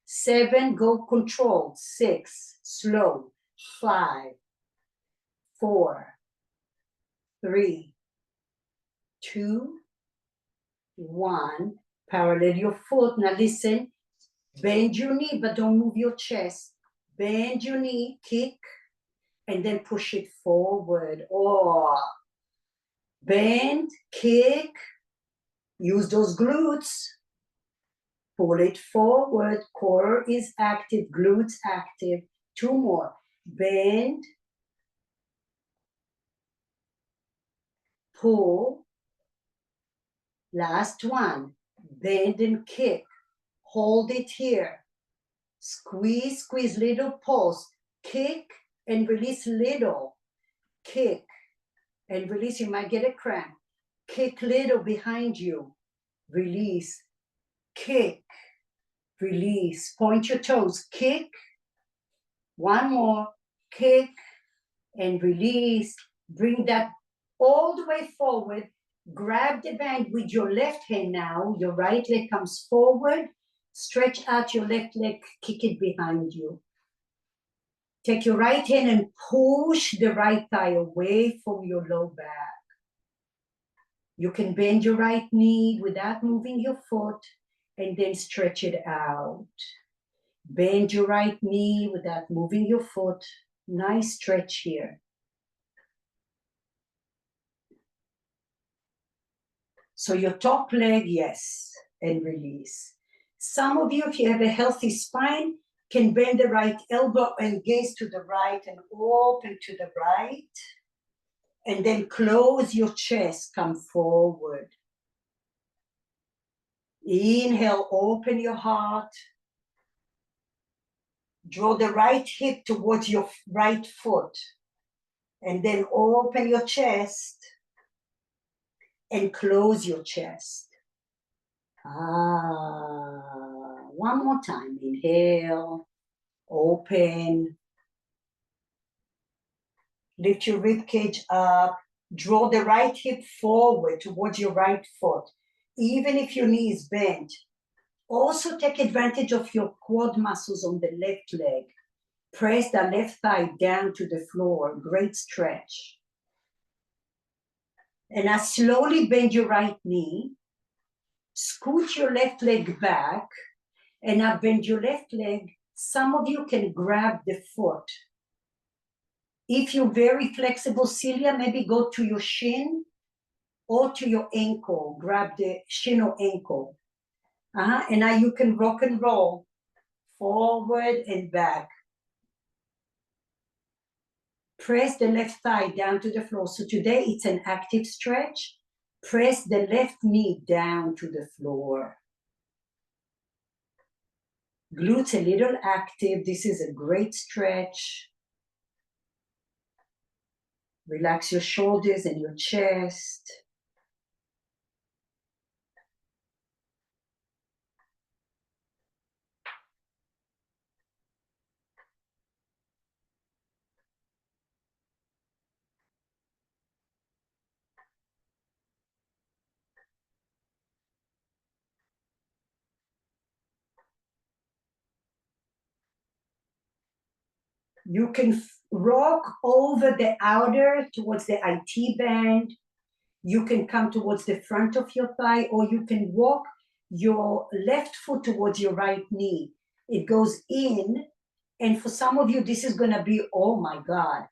7, go controlled, 6, slow, 5, 4, 3, 2, 1, parallel your foot. Now listen, bend your knee, but don't move your chest. Bend your knee, kick, and then push it forward. Or bend, kick, use those glutes. Pull it forward, core is active, glutes active. 2 more. Bend, pull. Last one. Bend and kick. Hold it here. Squeeze, squeeze, little pulse. Kick and release little. Kick and release. You might get a cramp. Kick little behind you. Release. Kick. Release. Point your toes. Kick. One more. Kick and release. Bring that all the way forward. Grab the band with your left hand now. Your right leg comes forward. Stretch out your left leg. Kick it behind you. Take your right hand and push the right thigh away from your low back. You can bend your right knee without moving your foot and then stretch it out. Bend your right knee without moving your foot. Nice stretch here. So your top leg, yes, and release. Some of you, if you have a healthy spine, can bend the right elbow and gaze to the right and open to the right. And then close your chest, come forward. Inhale, open your heart. Draw the right hip towards your right foot. And then open your chest and close your chest. One more time. Inhale, open. Lift your rib cage up. Draw the right hip forward towards your right foot, even if your knee is bent. Also take advantage of your quad muscles on the left leg. Press the left thigh down to the floor. Great stretch. And now slowly bend your right knee. Scoot your left leg back. And now bend your left leg. Some of you can grab the foot. If you're very flexible, Celia, maybe go to your shin or to your ankle. Grab the shin or ankle. And now you can rock and roll forward and back. Press the left thigh down to the floor. So today it's an active stretch. Press the left knee down to the floor. Glutes a little active. This is a great stretch. Relax your shoulders and your chest. You can rock over the outer towards the IT band. You can come towards the front of your thigh, or you can walk your left foot towards your right knee. It goes in, and for some of you, this is gonna be, oh my God.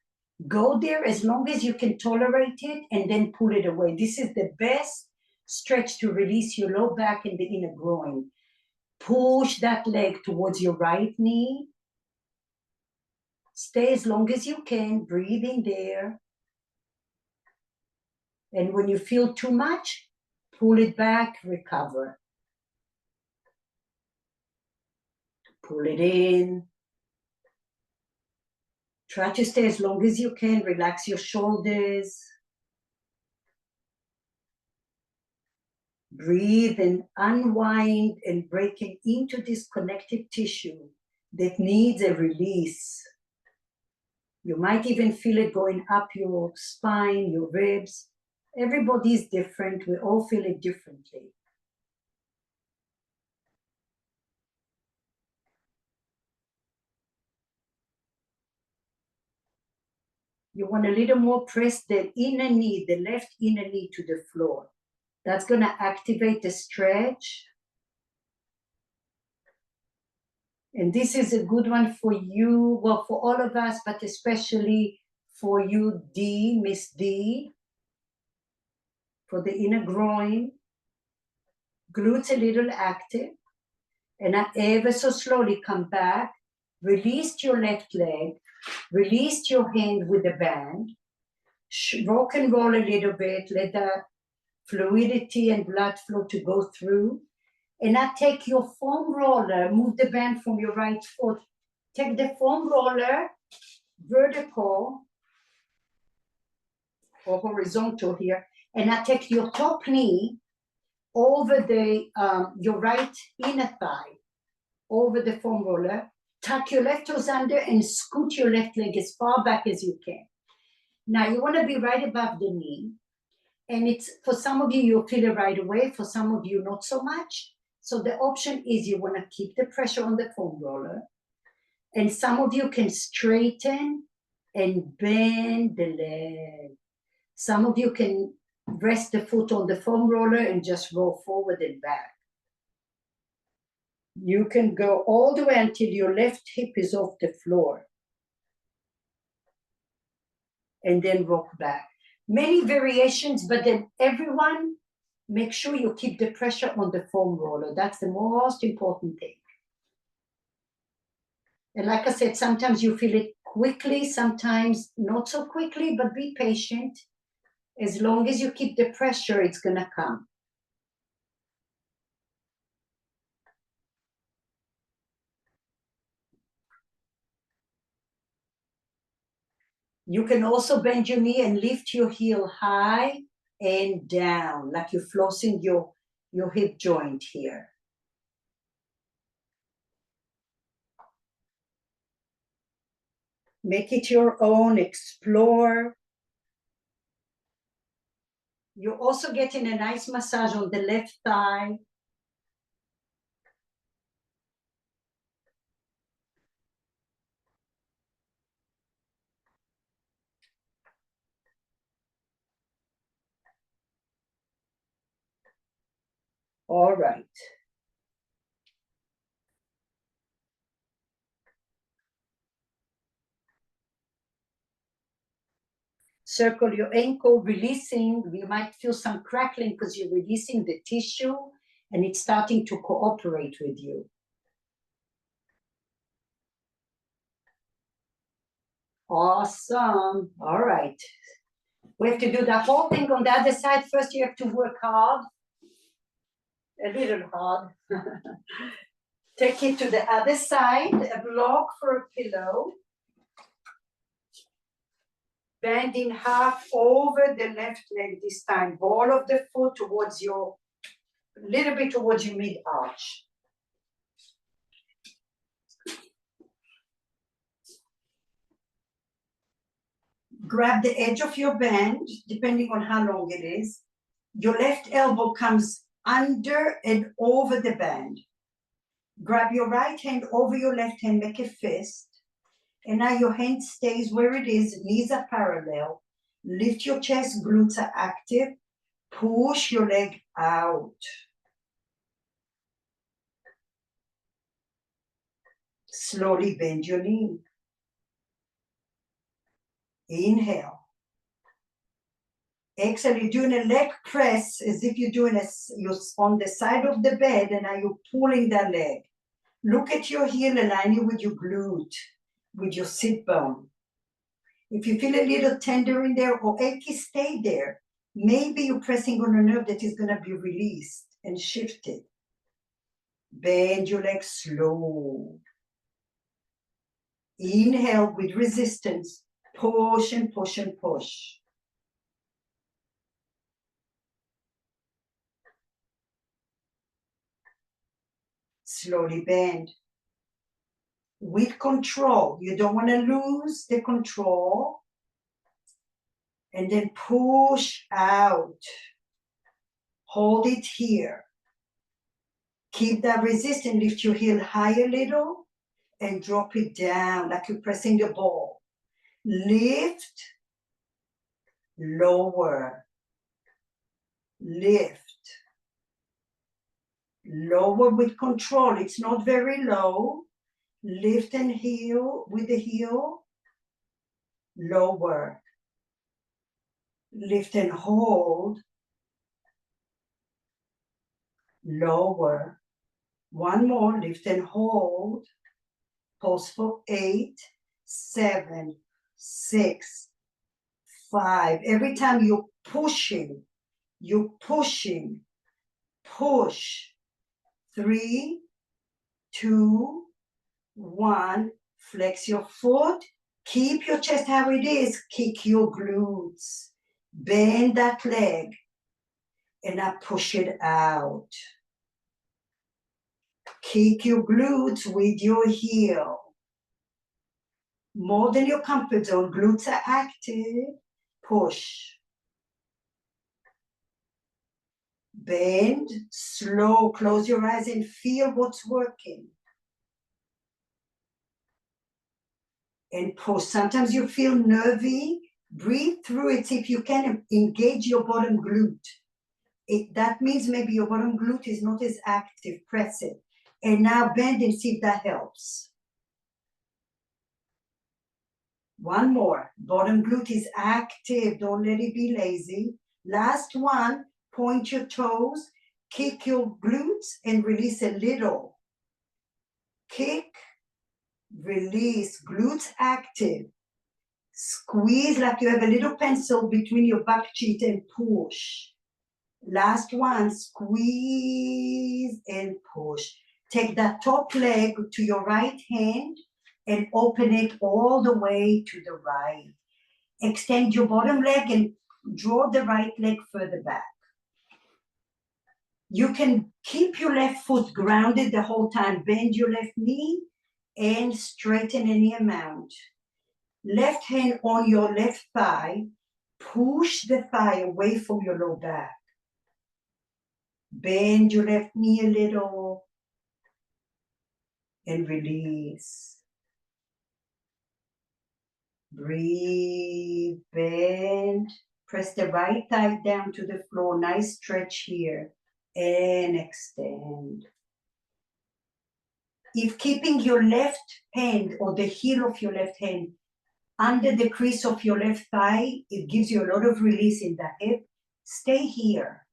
Go there as long as you can tolerate it, and then pull it away. This is the best stretch to release your low back and the inner groin. Push that leg towards your right knee. Stay as long as you can, breathe in there. And when you feel too much, pull it back, recover. Pull it in. Try to stay as long as you can. Relax your shoulders. Breathe and unwind and breaking into this connective tissue that needs a release. You might even feel it going up your spine, your ribs. Everybody is different. We all feel it differently. You want a little more press the inner knee, the left inner knee to the floor. That's going to activate the stretch. And this is a good one for you, well, for all of us, but especially for you, D, Miss D, for the inner groin. Glutes a little active. And I ever so slowly come back. Release your left leg. Release your hand with the band. Rock and roll a little bit. Let the fluidity and blood flow to go through. And now take your foam roller, move the band from your right foot. Take the foam roller, vertical or horizontal here, and now take your top knee over the your right inner thigh, over the foam roller. Tuck your left toes under and scoot your left leg as far back as you can. Now you want to be right above the knee. And it's, for some of you, you'll feel it right away. For some of you, not so much. So the option is you want to keep the pressure on the foam roller. And some of you can straighten and bend the leg. Some of you can rest the foot on the foam roller and just roll forward and back. You can go all the way until your left hip is off the floor. And then rock back. Many variations, but then everyone, make sure you keep the pressure on the foam roller. That's the most important thing. And like I said, sometimes you feel it quickly, sometimes not so quickly, but be patient. As long as you keep the pressure, it's going to come. You can also bend your knee and lift your heel high and down, like you're flossing your hip joint here. Make it your own, explore. You're also getting a nice massage on the left thigh. All right. Circle your ankle, releasing. You might feel some crackling because you're releasing the tissue and it's starting to cooperate with you. Awesome. All right. We have to do the whole thing on the other side. First, you have to work hard. A little hard. Take it to the other side, a block for a pillow. Bend in half over the left leg this time. Ball of the foot towards your, a little bit towards your mid-arch. Grab the edge of your band, depending on how long it is. Your left elbow comes under and over the band. Grab your right hand over your left hand, make a fist. And now your hand stays where it is, knees are parallel. Lift your chest, glutes are active. Push your leg out. Slowly bend your knee. Inhale. Exhale, you're doing a leg press as if you're doing you're on the side of the bed and now you're pulling that leg. Look at your heel, align it with your glute, with your sit bone. If you feel a little tender in there or achy, stay there. Maybe you're pressing on a nerve that is going to be released and shifted. Bend your leg slow. Inhale with resistance. Push and push and push. Slowly bend. With control. You don't want to lose the control. And then push out. Hold it here. Keep that resistance. Lift your heel high a little and drop it down like you're pressing the ball. Lift, lower, lift, lower with control. It's not very low. Lift and heel with the heel, lower, lift and hold, lower. One more, lift and hold. Pause for 8, 7, 6, 5. Every time you're pushing, push. 3, 2, 1. Flex your foot. Keep your chest how it is. Kick your glutes. Bend that leg. And now push it out. Kick your glutes with your heel. More than your comfort zone. Glutes are active. Push. Bend. Slow. Close your eyes and feel what's working. And push. Sometimes you feel nervy. Breathe through it. See if you can engage your bottom glute. That means maybe your bottom glute is not as active. Press it. And now bend and see if that helps. One more. Bottom glute is active. Don't let it be lazy. Last one. Point your toes. Kick your glutes and release a little. Kick. Release. Glutes active. Squeeze like you have a little pencil between your back cheek and push. Last one. Squeeze and push. Take that top leg to your right hand and open it all the way to the right. Extend your bottom leg and draw the right leg further back. You can keep your left foot grounded the whole time. Bend your left knee and straighten any amount. Left hand on your left thigh. Push the thigh away from your low back. Bend your left knee a little and release. Breathe, bend. Press the right thigh down to the floor. Nice stretch here. And extend. If keeping your left hand or the heel of your left hand under the crease of your left thigh, it gives you a lot of release in the hip. Stay here.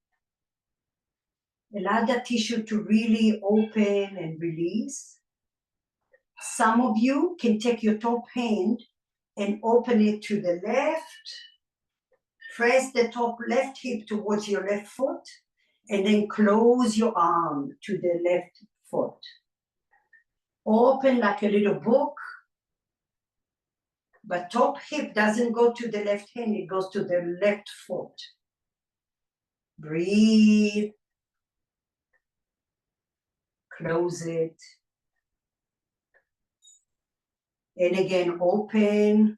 Allow that tissue to really open and release. Some of you can take your top hand and open it to the left. Press the top left hip towards your left foot and then close your arm to the left foot. Open like a little book, but top hip doesn't go to the left hand, it goes to the left foot. Breathe. Close it. And again, open.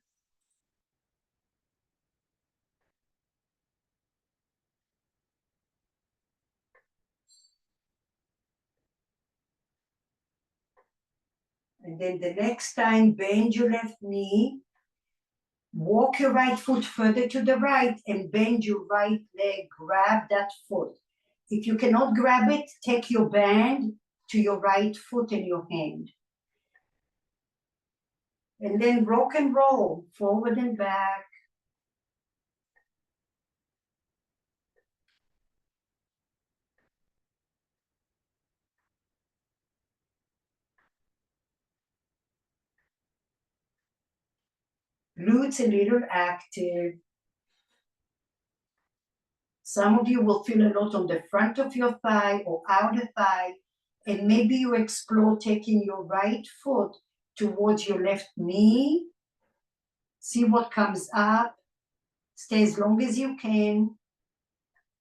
And then the next time, bend your left knee. Walk your right foot further to the right and bend your right leg. Grab that foot. If you cannot grab it, take your band to your right foot and your hand. And then rock and roll, forward and back. Glutes a little active. Some of you will feel a lot on the front of your thigh or outer thigh, and maybe you explore taking your right foot towards your left knee. See what comes up. Stay as long as you can.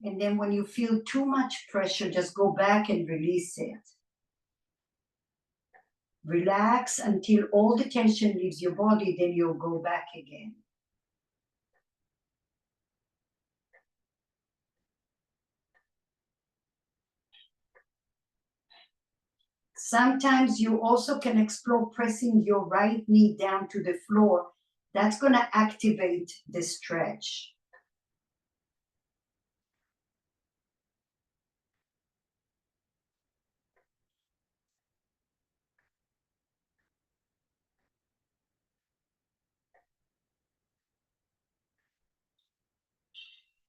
And then when you feel too much pressure, just go back and release it. Relax until all the tension leaves your body, then you'll go back again. Sometimes you also can explore pressing your right knee down to the floor. That's going to activate the stretch.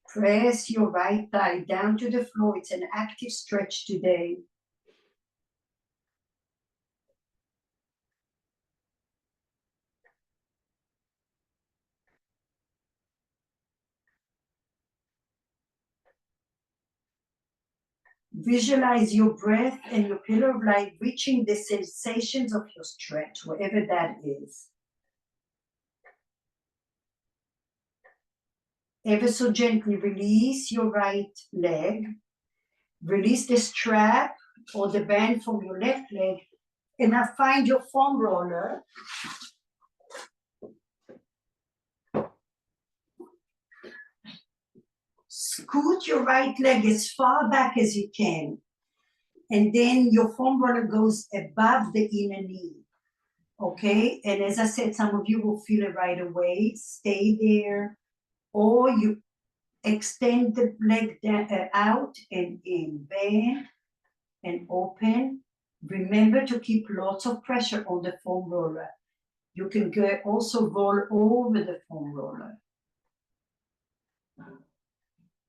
Press your right thigh down to the floor. It's an active stretch today. Visualize your breath and your pillar of light reaching the sensations of your stretch, wherever that is. Ever so gently release your right leg. Release the strap or the band from your left leg. And now find your foam roller. Scoot your right leg as far back as you can. And then your foam roller goes above the inner knee. Okay? And as I said, some of you will feel it right away. Stay there. Or you extend the leg down, out and in. Bend and open. Remember to keep lots of pressure on the foam roller. You can also roll over the foam roller.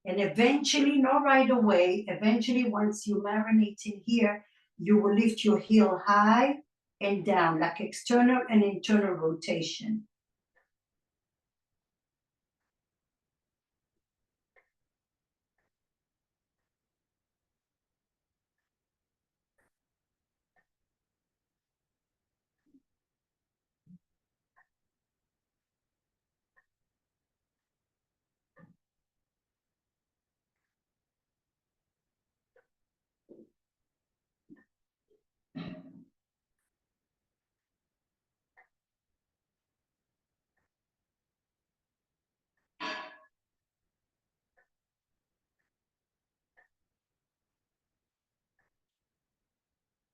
And eventually, not right away, eventually once you marinate in here, you will lift your heel high and down, like external and internal rotation.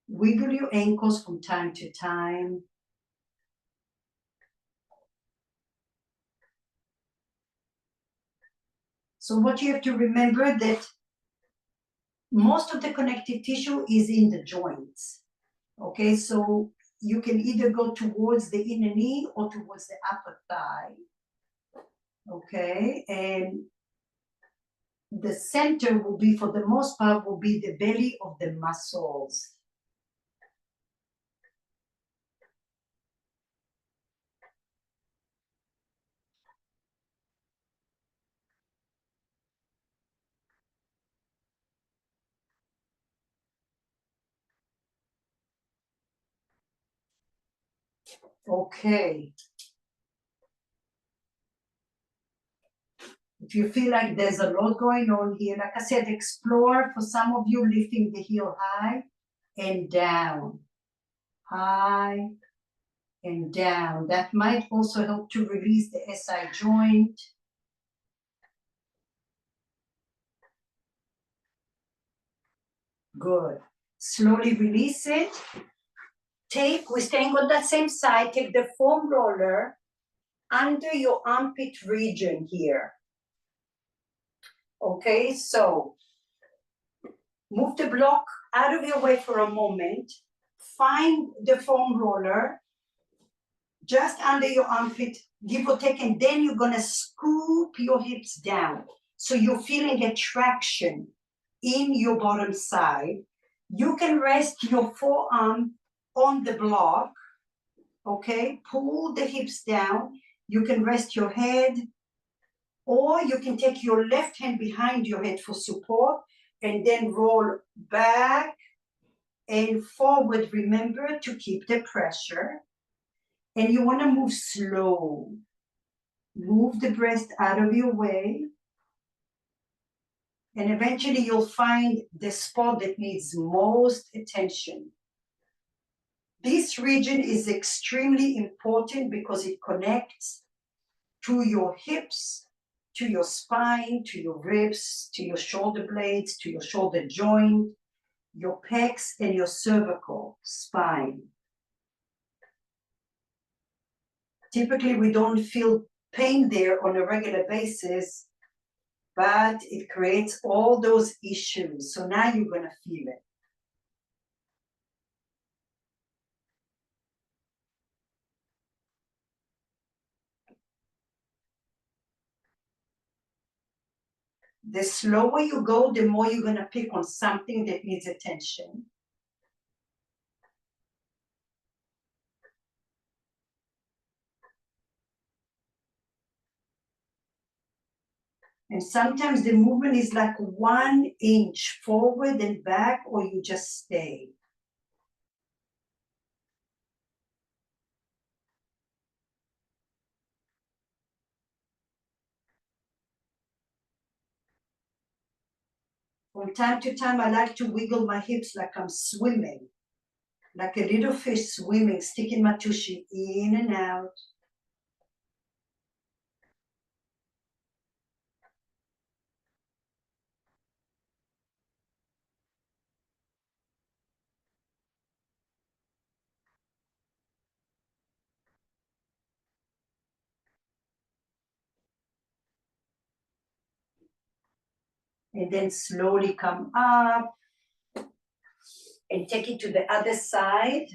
Wiggle your ankles from time to time. So what you have to remember that most of the connective tissue is in the joints. Okay, so you can either go towards the inner knee or towards the upper thigh. Okay, and the center will be, for the most part, will be the belly of the muscles. Okay. If you feel like there's a lot going on here, like I said, explore, for some of you, lifting the heel high and down. High and down. That might also help to release the SI joint. Good. Slowly release it. We're staying on that same side, take the foam roller under your armpit region here. Okay, so move the block out of your way for a moment. Find the foam roller just under your armpit, give or take, and then you're gonna scoop your hips down. So you're feeling a traction in your bottom side. You can rest your forearm on the block, okay? Pull the hips down. You can rest your head, or you can take your left hand behind your head for support and then roll back and forward. Remember to keep the pressure. And you want to move slow. Move the breast out of your way. And eventually you'll find the spot that needs most attention. This region is extremely important because it connects to your hips, to your spine, to your ribs, to your shoulder blades, to your shoulder joint, your pecs, and your cervical spine. Typically, we don't feel pain there on a regular basis, but it creates all those issues. So now you're going to feel it. The slower you go, the more you're going to pick on something that needs attention. And sometimes the movement is like 1 inch forward and back, or you just stay. From time to time, I like to wiggle my hips like I'm swimming, like a little fish swimming, sticking my tushy in and out. And then slowly come up and take it to the other side.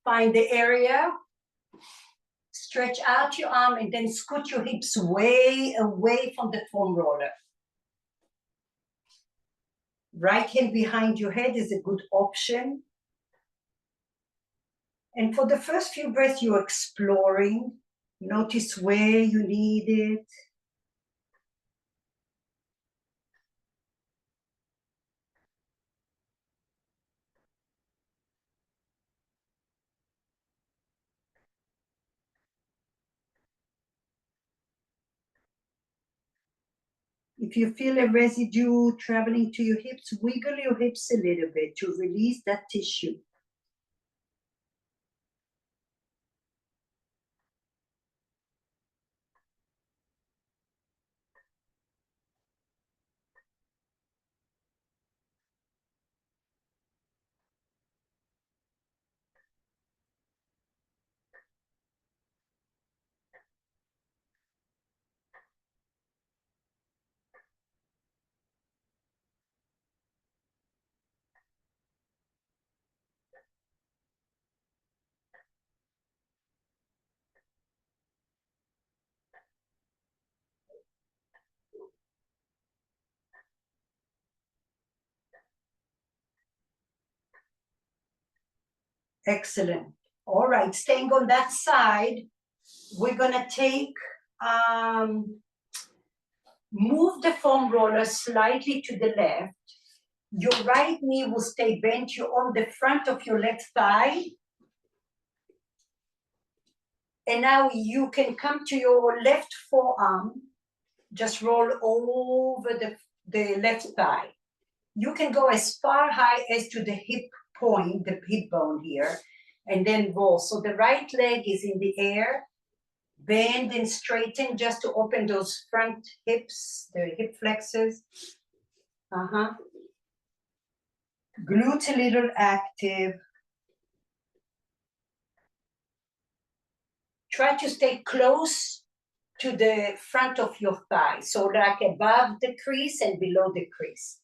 Find the area, stretch out your arm, and then scoot your hips way away from the foam roller. Right hand behind your head is a good option. And for the first few breaths, you're exploring. Notice where you need it. If you feel a residue traveling to your hips, wiggle your hips a little bit to release that tissue. Excellent. All right, staying on that side, we're gonna take, move the foam roller slightly to the left. Your right knee will stay bent. You're on the front of your left thigh. And now you can come to your left forearm, just roll over the left thigh. You can go as far high as to the hip point, the hip bone here, and then roll. So the right leg is in the air, bend and straighten just to open those front hips, the hip flexors. Glutes a little active. Try to stay close to the front of your thigh, so like above the crease and below the crease.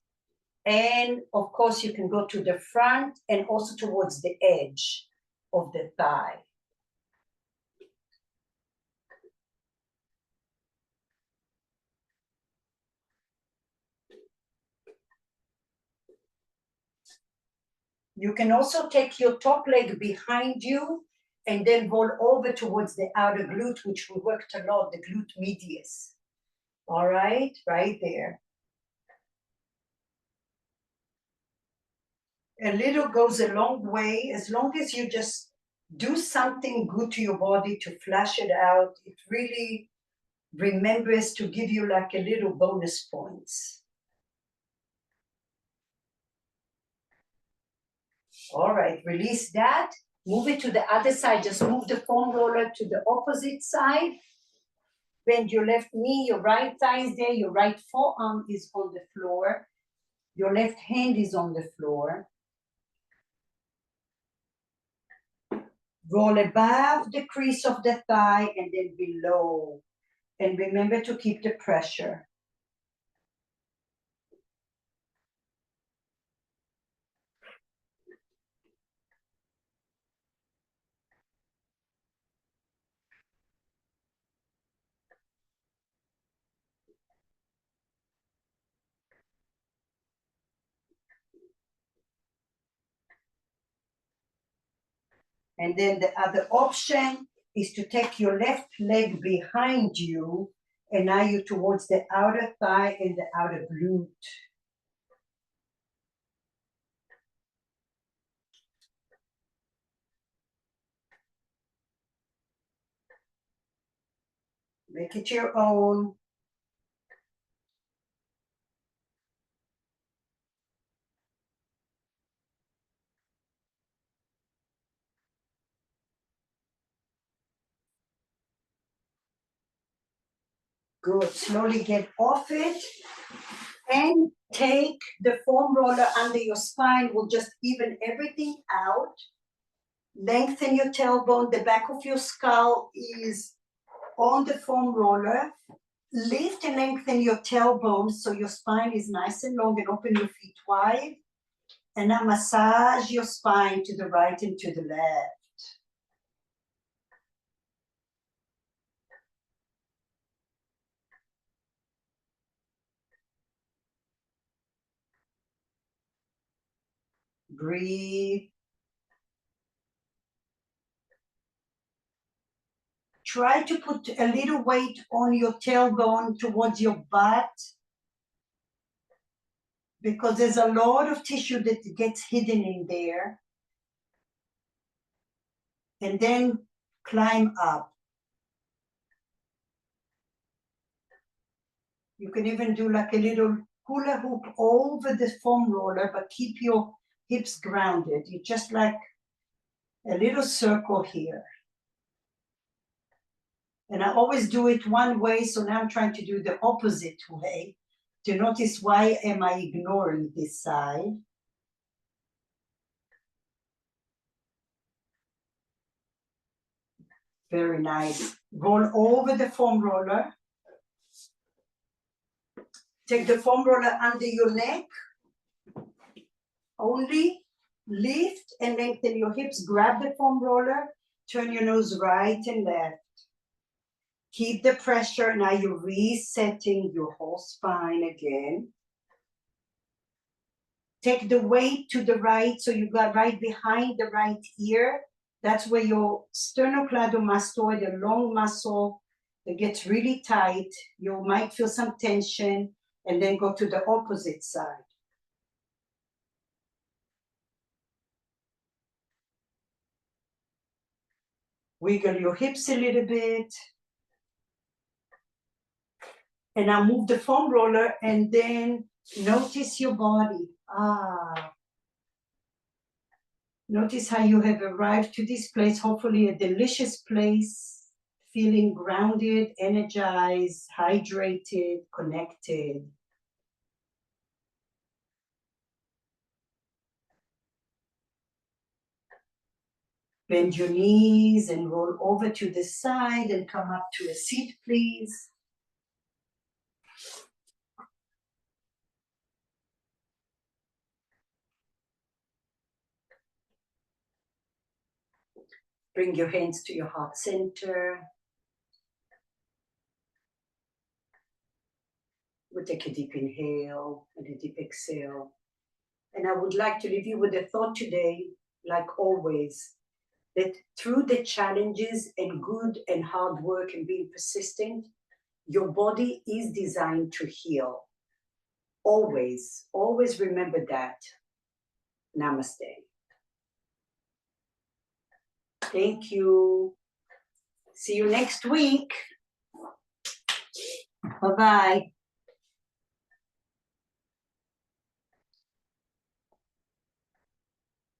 And of course, you can go to the front and also towards the edge of the thigh. You can also take your top leg behind you and then roll over towards the outer glute, which we worked a lot, the glute medius. All right, right there. A little goes a long way, as long as you just do something good to your body to flush it out. It really remembers to give you like a little bonus points. All right, release that. Move it to the other side. Just move the foam roller to the opposite side. Bend your left knee, your right thigh is there, your right forearm is on the floor. Your left hand is on the floor. Roll above the crease of the thigh and then below. And remember to keep the pressure. And then the other option is to take your left leg behind you and now you're towards the outer thigh and the outer glute. Make it your own. Good. Slowly get off it and take the foam roller under your spine. We'll just even everything out. Lengthen your tailbone. The back of your skull is on the foam roller. Lift and lengthen your tailbone so your spine is nice and long and open your feet wide. And now massage your spine to the right and to the left. Breathe. Try to put a little weight on your tailbone towards your butt because there's a lot of tissue that gets hidden in there. And then climb up. You can even do like a little hula hoop over the foam roller, but keep your hips grounded. You just like a little circle here. And I always do it one way, so now I'm trying to do the opposite way to notice why am I ignoring this side. Very nice. Roll over the foam roller. Take the foam roller under your neck. Only lift and lengthen your hips. Grab the foam roller. Turn your nose right and left. Keep the pressure. Now you're resetting your whole spine again. Take the weight to the right, so you got right behind the right ear. That's where your sternocleidomastoid, the long muscle that gets really tight. You might feel some tension, and then go to the opposite side. Wiggle your hips a little bit. And now move the foam roller and then notice your body. Notice how you have arrived to this place, hopefully a delicious place, feeling grounded, energized, hydrated, connected. Bend your knees and roll over to the side and come up to a seat, please. Bring your hands to your heart center. We'll take a deep inhale and a deep exhale. And I would like to leave you with a thought today, like always, that through the challenges and good and hard work and being persistent, Your body is designed to heal. Always, always remember that. Namaste. Thank you. See you next week. Bye-bye.